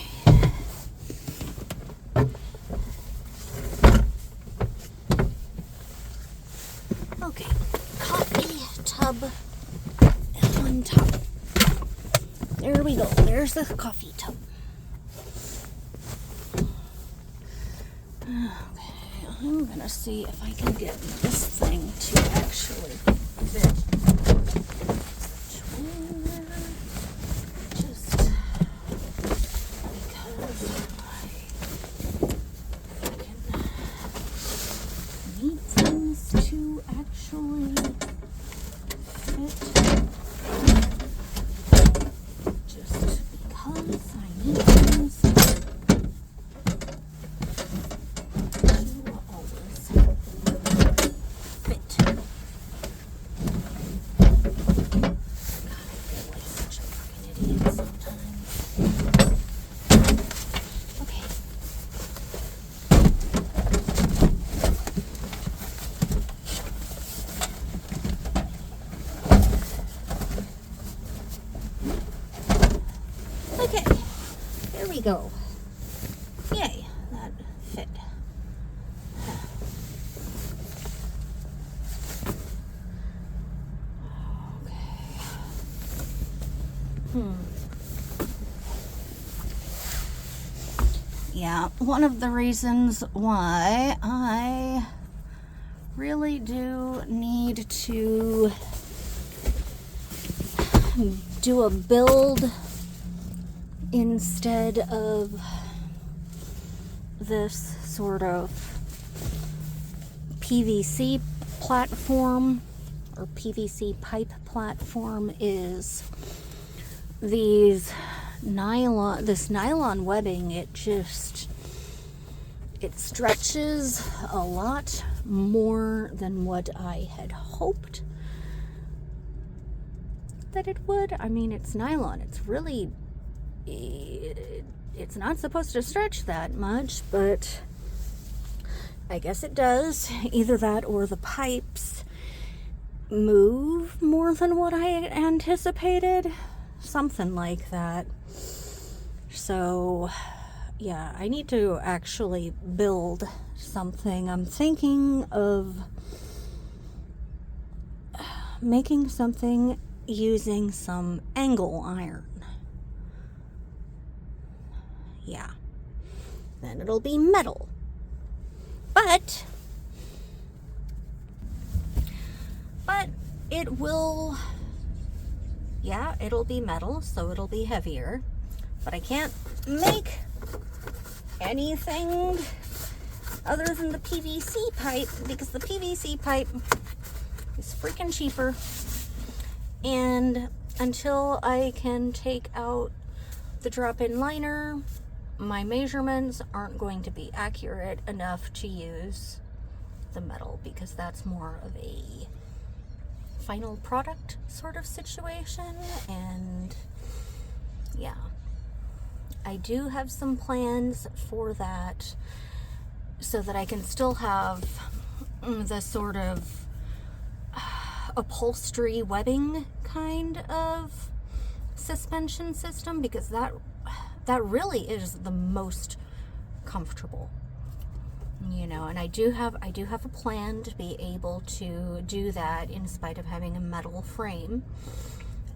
tub and one top. There we go. There's the coffee tub. Okay, I'm gonna see if I can get this thing to actually fit between there. Just because I can need things to actually fit. Just because I need things to always fit. God, I feel like such a fucking idiot sometimes. Okay. Okay, there we go. Yay, that fit. Okay. Yeah, one of the reasons why I really do need to do a build instead of this sort of PVC platform or PVC pipe platform is this nylon webbing. It stretches a lot more than what I had hoped that it would. I mean, it's nylon. It's really, it's not supposed to stretch that much, but I guess it does. Either that or the pipes move more than what I anticipated. Something like that. So, yeah, I need to actually build something. I'm thinking of making something using some angle iron. Yeah. Then it'll be metal. But it will, yeah, it'll be metal, so it'll be heavier. But I can't make anything other than the PVC pipe because the PVC pipe is freaking cheaper. And until I can take out the drop-in liner, my measurements aren't going to be accurate enough to use the metal because that's more of a final product sort of situation. And yeah, I do have some plans for that so that I can still have the sort of upholstery webbing kind of suspension system, because that really is the most comfortable, you know. And I do have a plan to be able to do that in spite of having a metal frame.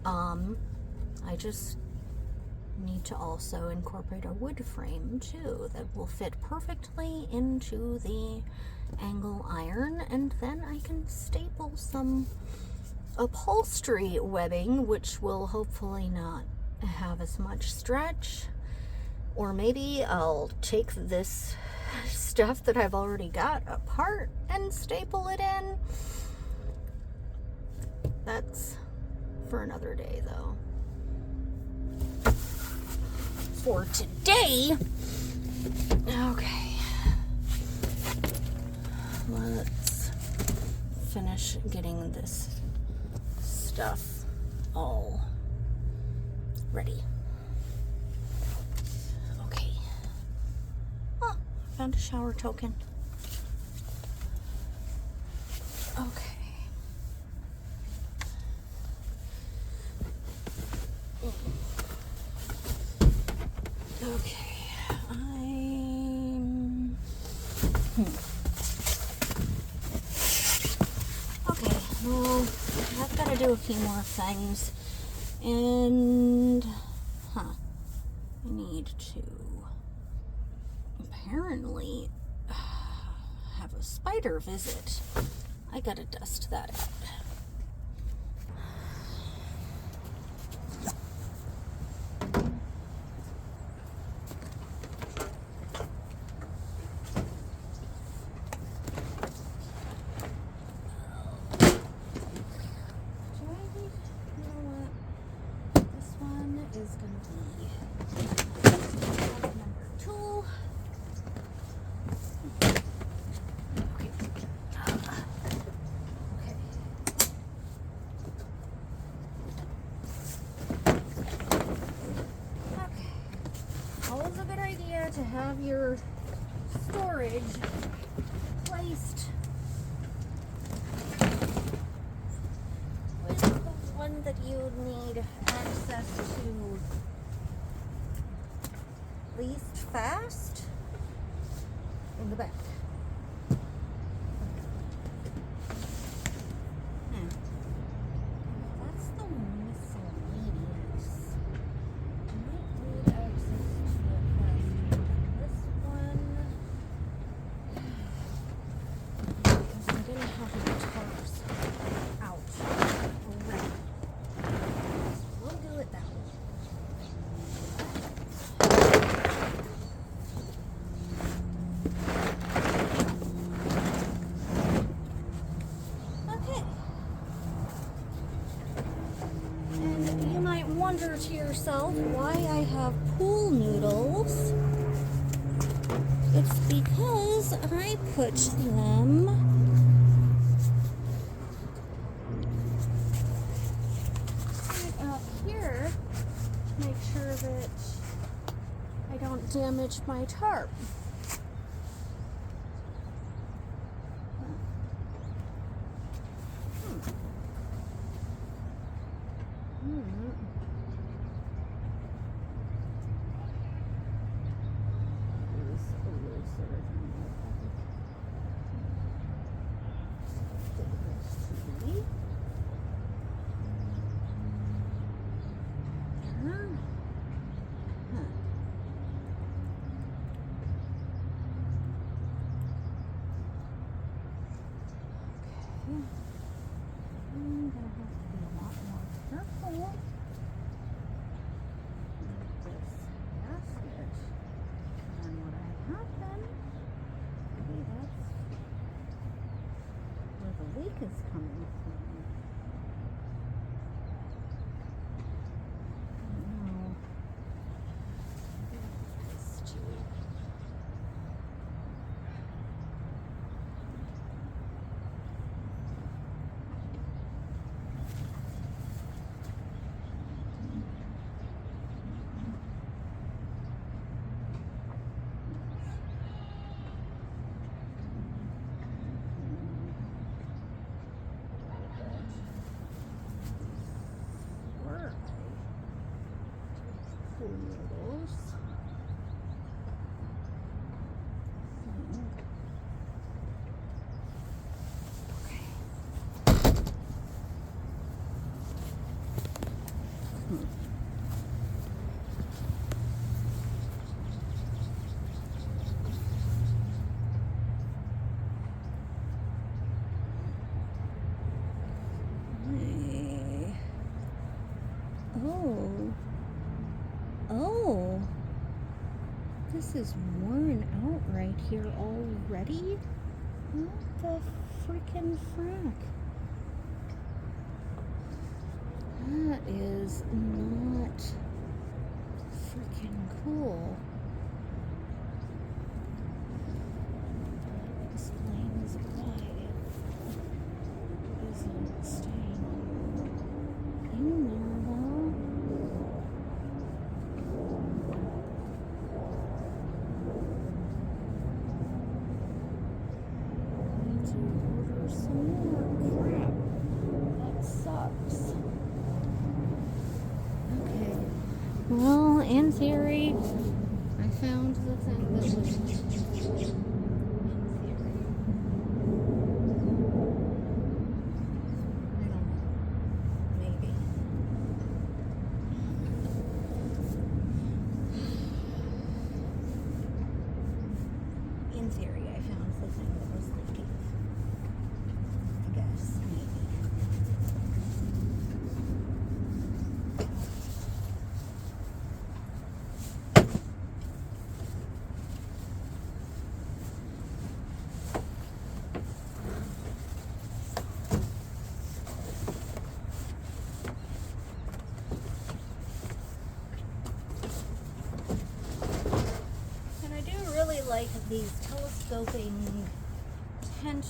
I just need to also incorporate a wood frame too that will fit perfectly into the angle iron, and then I can staple some upholstery webbing, which will hopefully not have as much stretch. Or maybe I'll take this stuff that I've already got apart and staple it in. That's for another day though. For today, okay, let's finish getting this stuff all ready. Okay. Oh, found a shower token. Okay. Okay, okay, well, I've got to do a few more things. And, I need to apparently have a spider visit. I gotta dust that out. Is going to be number 2. Okay. Okay. Always a good idea to have your storage placed with the one that you need access to least fast in the back. That's the miscellaneous. I might need access to it faster. This one, because I didn't have my tarps out already. So we'll do it that way. Wonder to yourself why I have pool noodles. It's because I put them right up here to make sure that I don't damage my tarp. I'm gonna have to be a lot more careful with this gasket than what I have been. Maybe that's where the leak is coming from. No. This too. Noodles. Okay. Oh, this is worn out right here already? What the freaking frack? That is not freaking cool. Explains why it isn't staying in there though. Some more crap. That sucks. Okay. Well, in theory, I found the thing that was in theory. I don't know. these telescoping tent,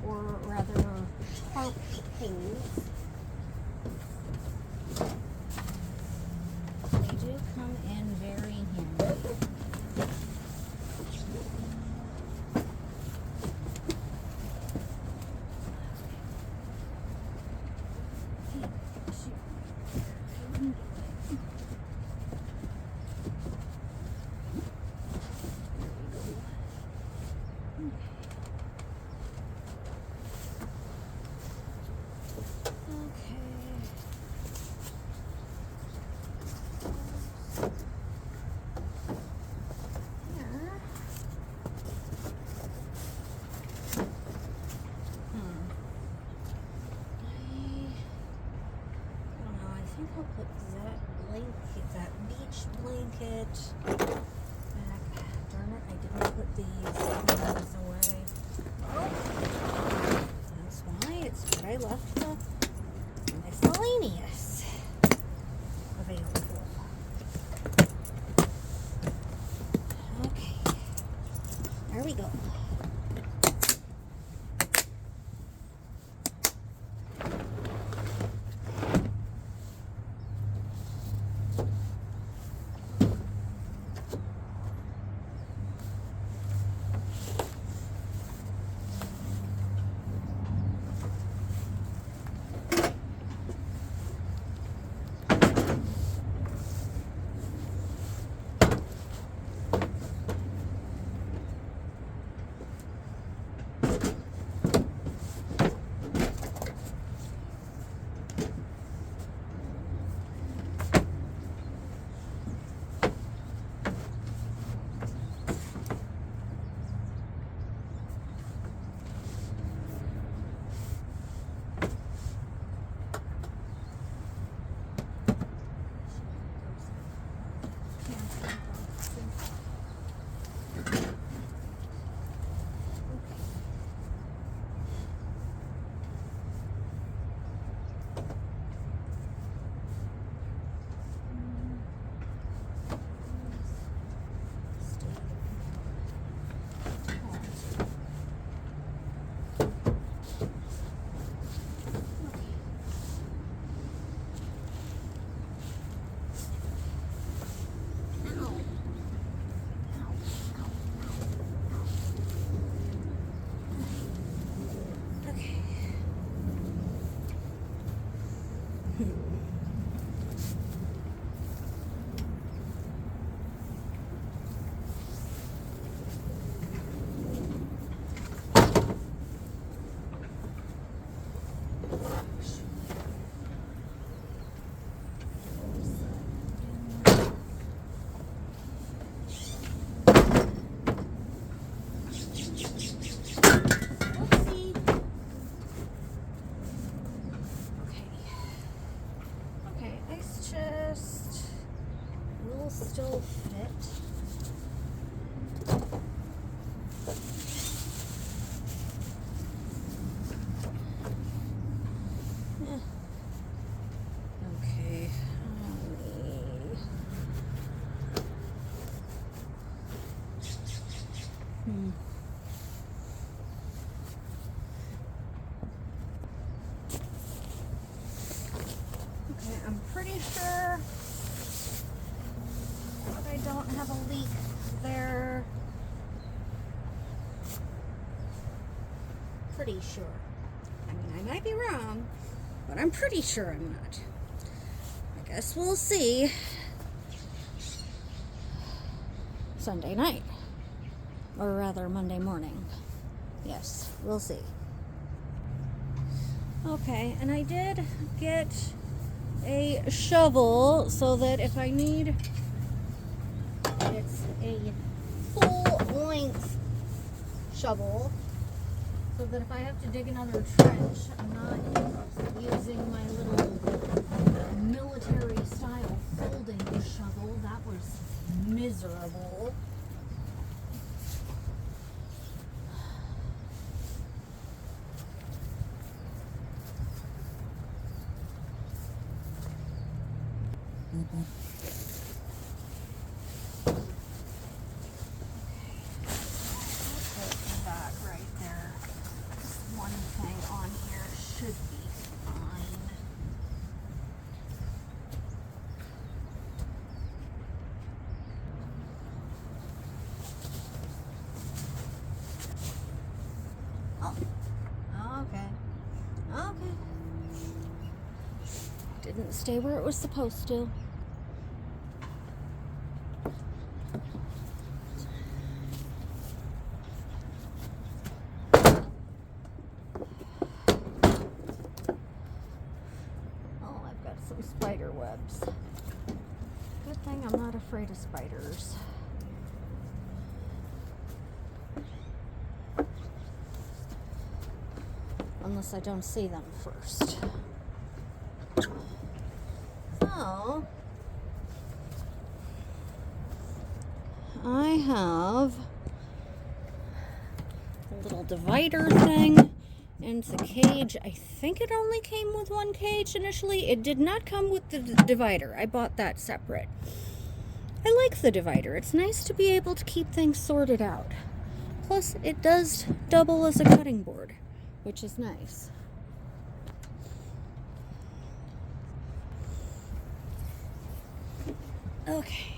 or rather tarp poles. They do come in very handy. I'll put that beach blanket back. Darn it, I didn't put these away. Oh, that's why it's where I left the miscellaneous available. Okay, there we go. Still fit. Okay. Okay, I'm pretty sure I don't have a leak there. Pretty sure. I mean, I might be wrong, but I'm pretty sure I'm not. I guess we'll see Sunday night. Or rather, Monday morning. Yes, we'll see. Okay, and I did get a shovel so that if I need, it's a full-length shovel, so that if I have to dig another trench, I'm not using my little military-style folding shovel. That was miserable. should be fine. Oh, okay. Okay. Didn't stay where it was supposed to. Oh, I've got some spider webs. Good thing I'm not afraid of spiders. Unless I don't see them first. So, I have a little divider thing and the cage. I think it only came with one cage initially. It did not come with the divider. I bought that separate. I like the divider. It's nice to be able to keep things sorted out. Plus, it does double as a cutting board, which is nice. Okay.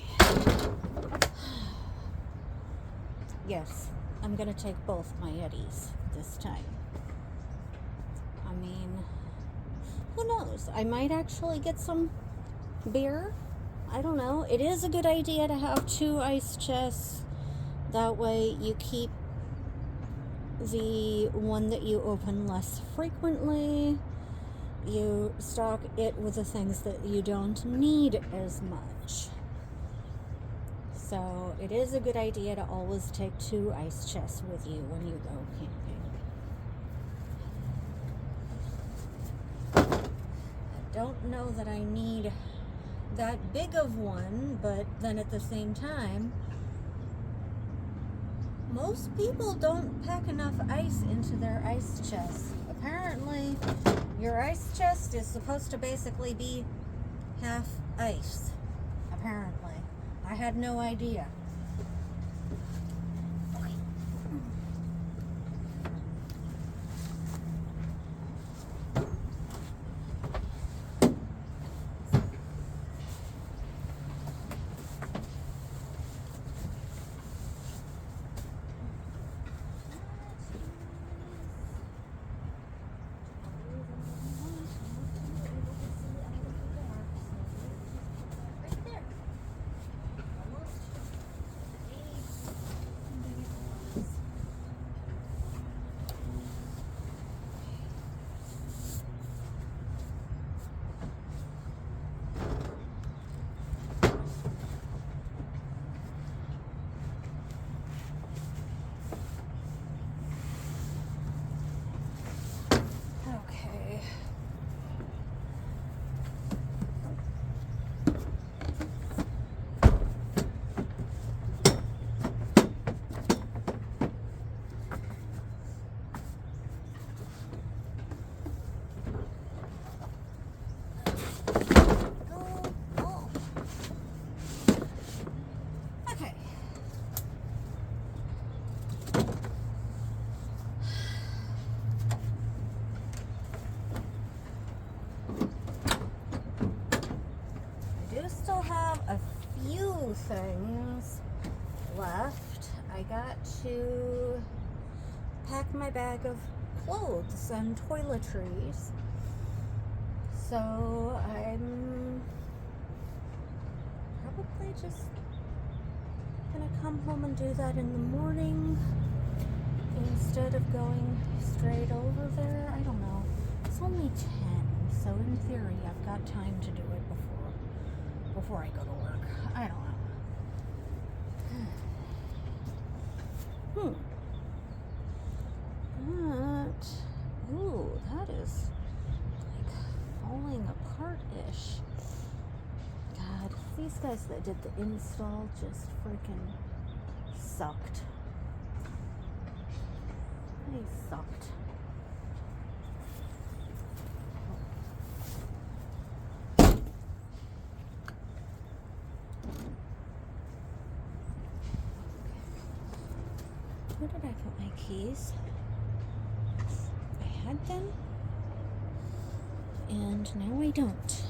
Yes, I'm gonna take both my Yetis this time. I mean, who knows? I might actually get some beer. I don't know. It is a good idea to have 2 ice chests. That way you keep the one that you open less frequently. You stock it with the things that you don't need as much. So it is a good idea to always take 2 ice chests with you when you go camping. I don't know that I need that big of one, but then at the same time, most people don't pack enough ice into their ice chest. Apparently, your ice chest is supposed to basically be half ice. Apparently. I had no idea. Things left. I got to pack my bag of clothes and toiletries. So I'm probably just gonna come home and do that in the morning instead of going straight over there. I don't know. It's only 10, so in theory I've got time to do it before I go to work. I don't know. That is like falling apart-ish. God, these guys that did the install just freaking sucked. They sucked. Where did I put my keys? I had them. And no, I don't.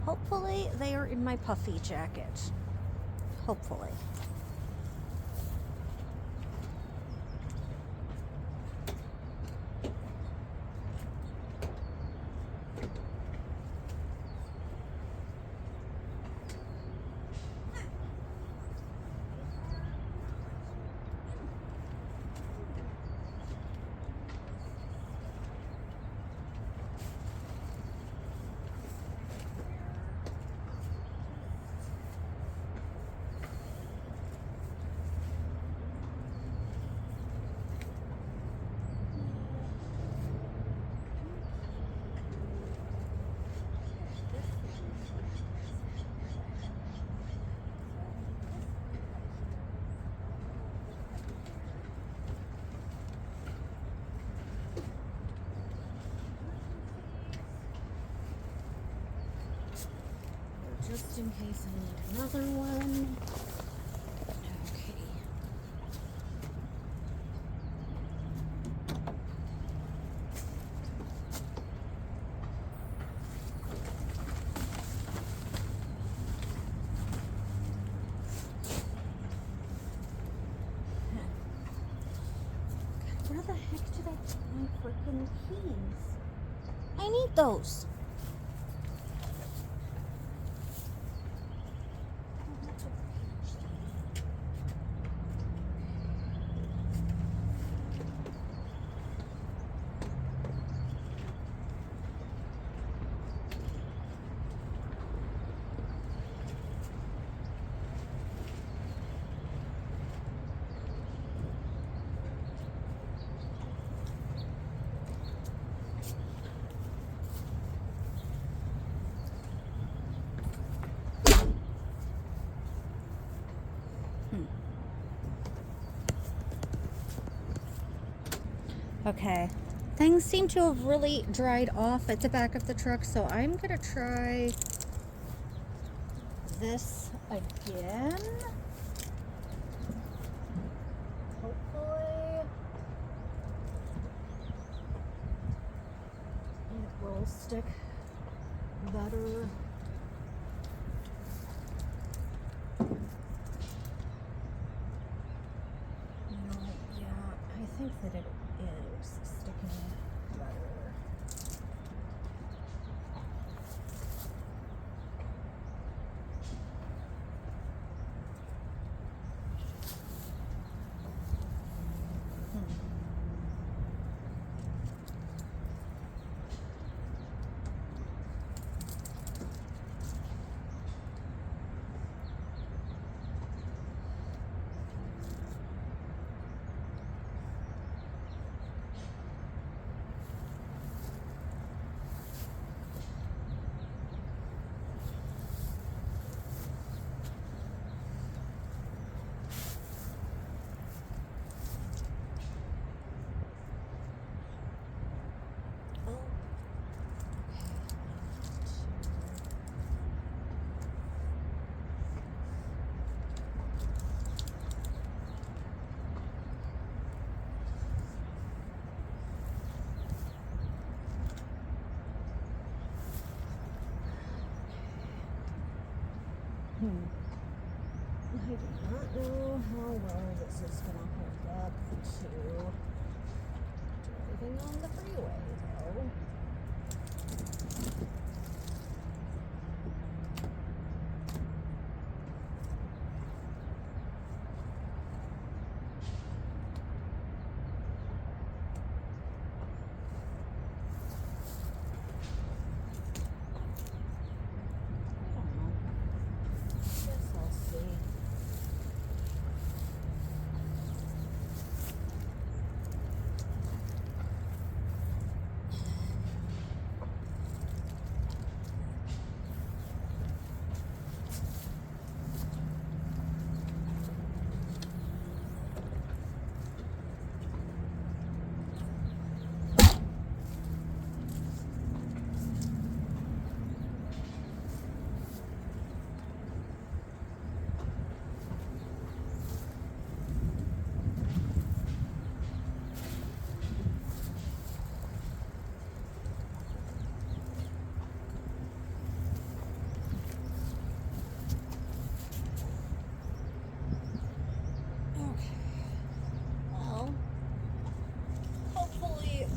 Hopefully, they are in my puffy jacket. Hopefully. Just in case I need another one. Okay. Where the heck did I put my freaking keys? I need those. Okay, things seem to have really dried off at the back of the truck, so I'm gonna try this again. Hopefully it will stick better. I think that it is sticking better. I do not know how well this is going to hold up to driving on the freeway, though.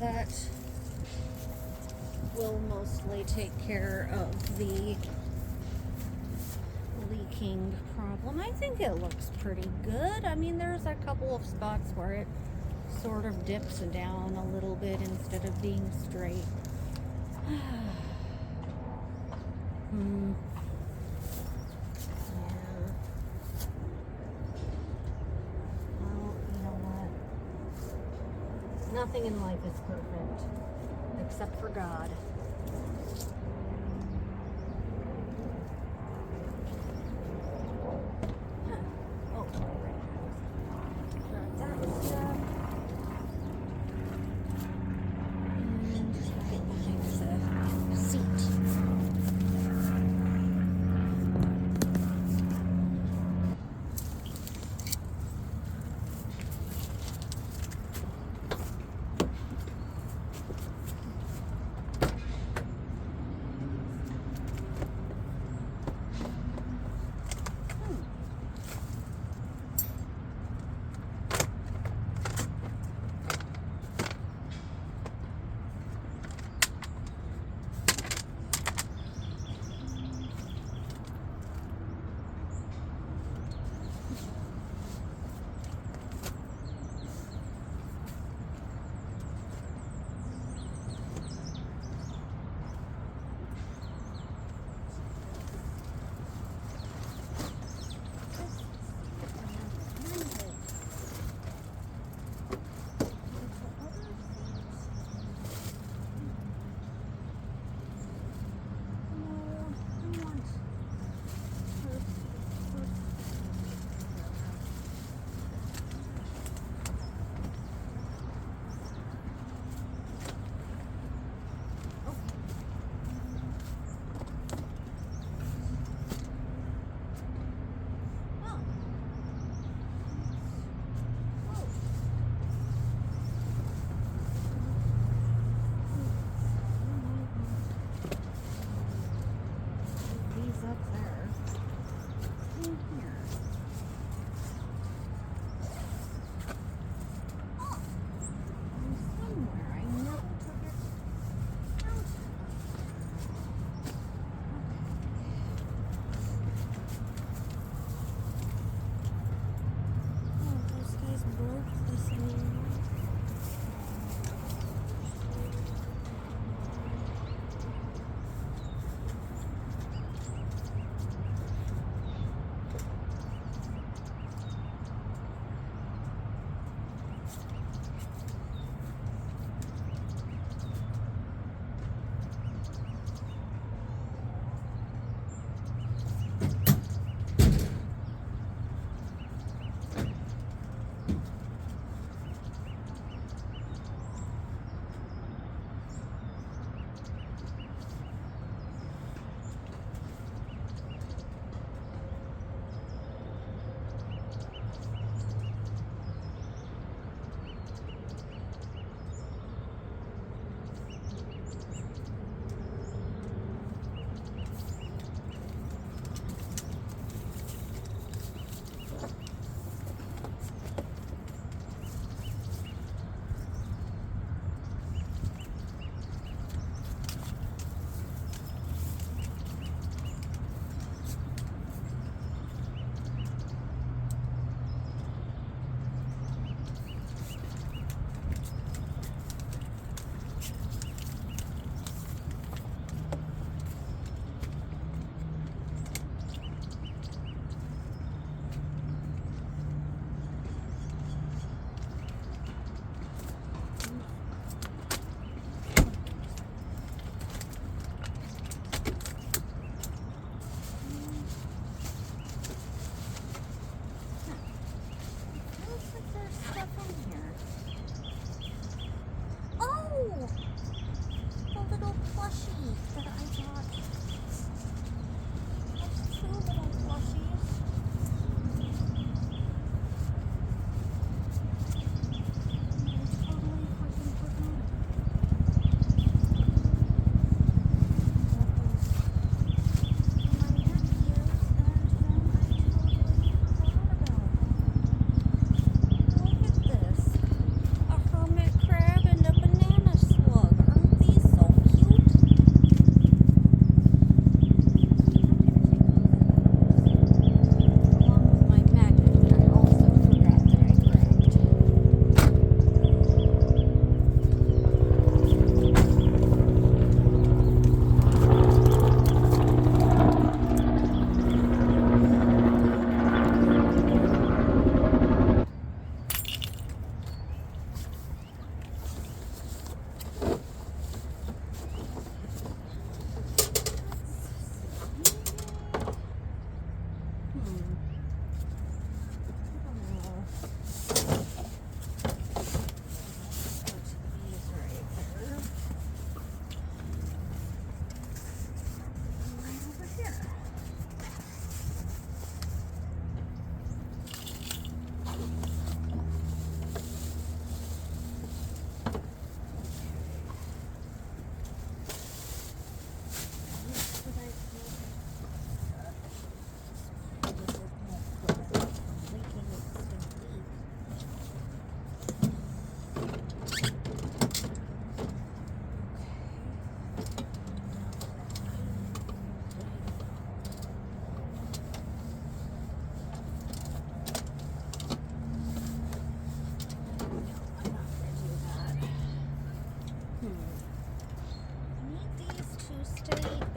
that will mostly take care of the leaking problem. I think it looks pretty good. I mean, there's a couple of spots where it sort of dips down a little bit instead of being straight. Yeah. Well, you know what? Nothing in life is perfect, except for God. Oh, right. That was done. And just get behind the seat.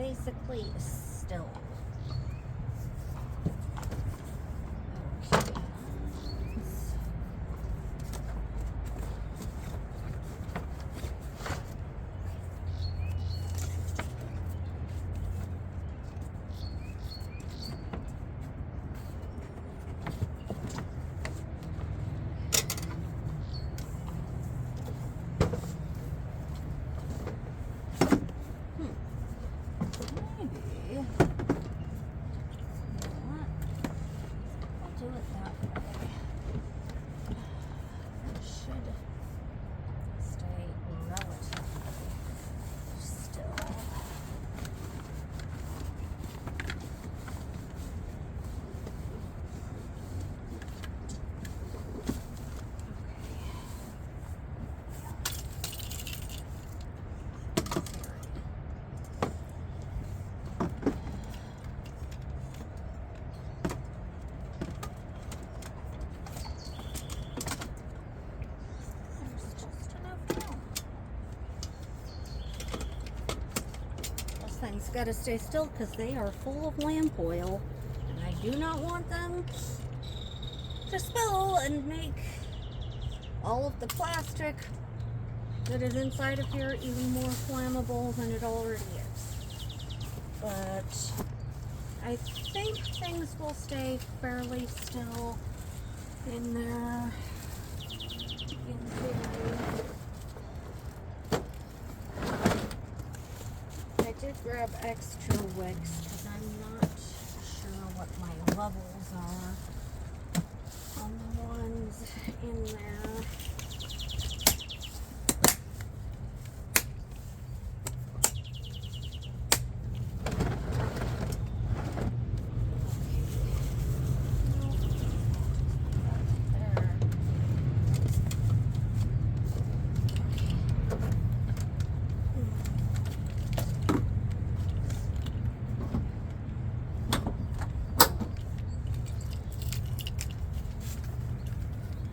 basically still. Okay. Maybe. Do it that way. It should stay relatively still. There's just enough room. Those things gotta stay still because they are full of lamp oil, and I do not want them to spill and make all of the plastic that is inside of here even more flammable than it already is. But I think things will stay fairly still in there. In theory. I did grab extra wicks because I'm not sure what my levels are on the ones in there.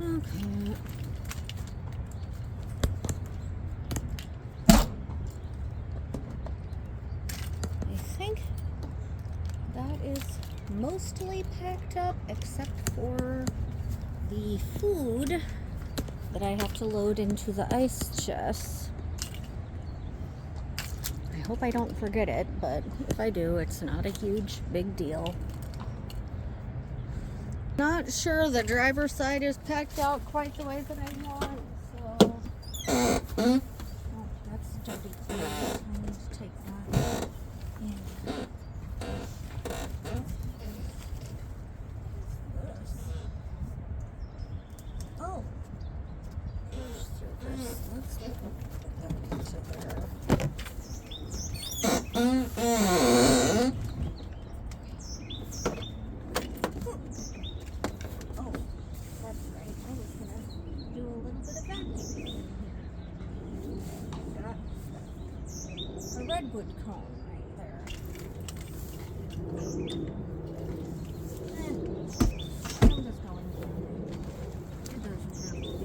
Okay. I think that is mostly packed up except for the food that I have to load into the ice chest. I hope I don't forget it, but if I do, it's not a huge big deal. Not sure the driver's side is packed out quite the way that I want, so. Oh, that's dirty clothes. I need to take that in. Oh, cash service. Let's put that into there. Oh, that's right. I was gonna do a little bit of vacuuming in here. Got a redwood cone right there. I'm just going to. It doesn't have to be.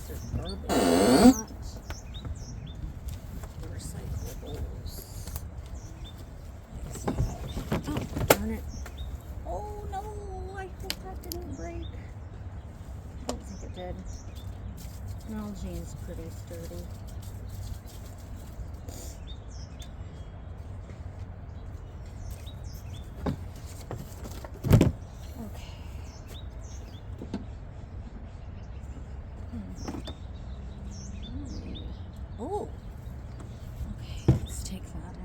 These are garbage, not recyclables. Oh, darn it. Oh no, I hope that didn't break. I don't think it did. Nalgene's pretty sturdy. Okay. Oh. Okay, let's take that in.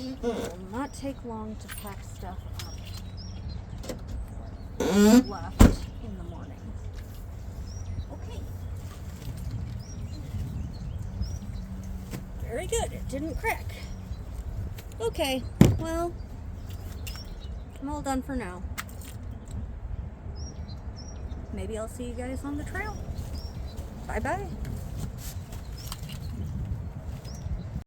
It will not take long to pack stuff up left in the morning. Okay. Very good. It didn't crack. Okay. Well, I'm all done for now. Maybe I'll see you guys on the trail. Bye-bye.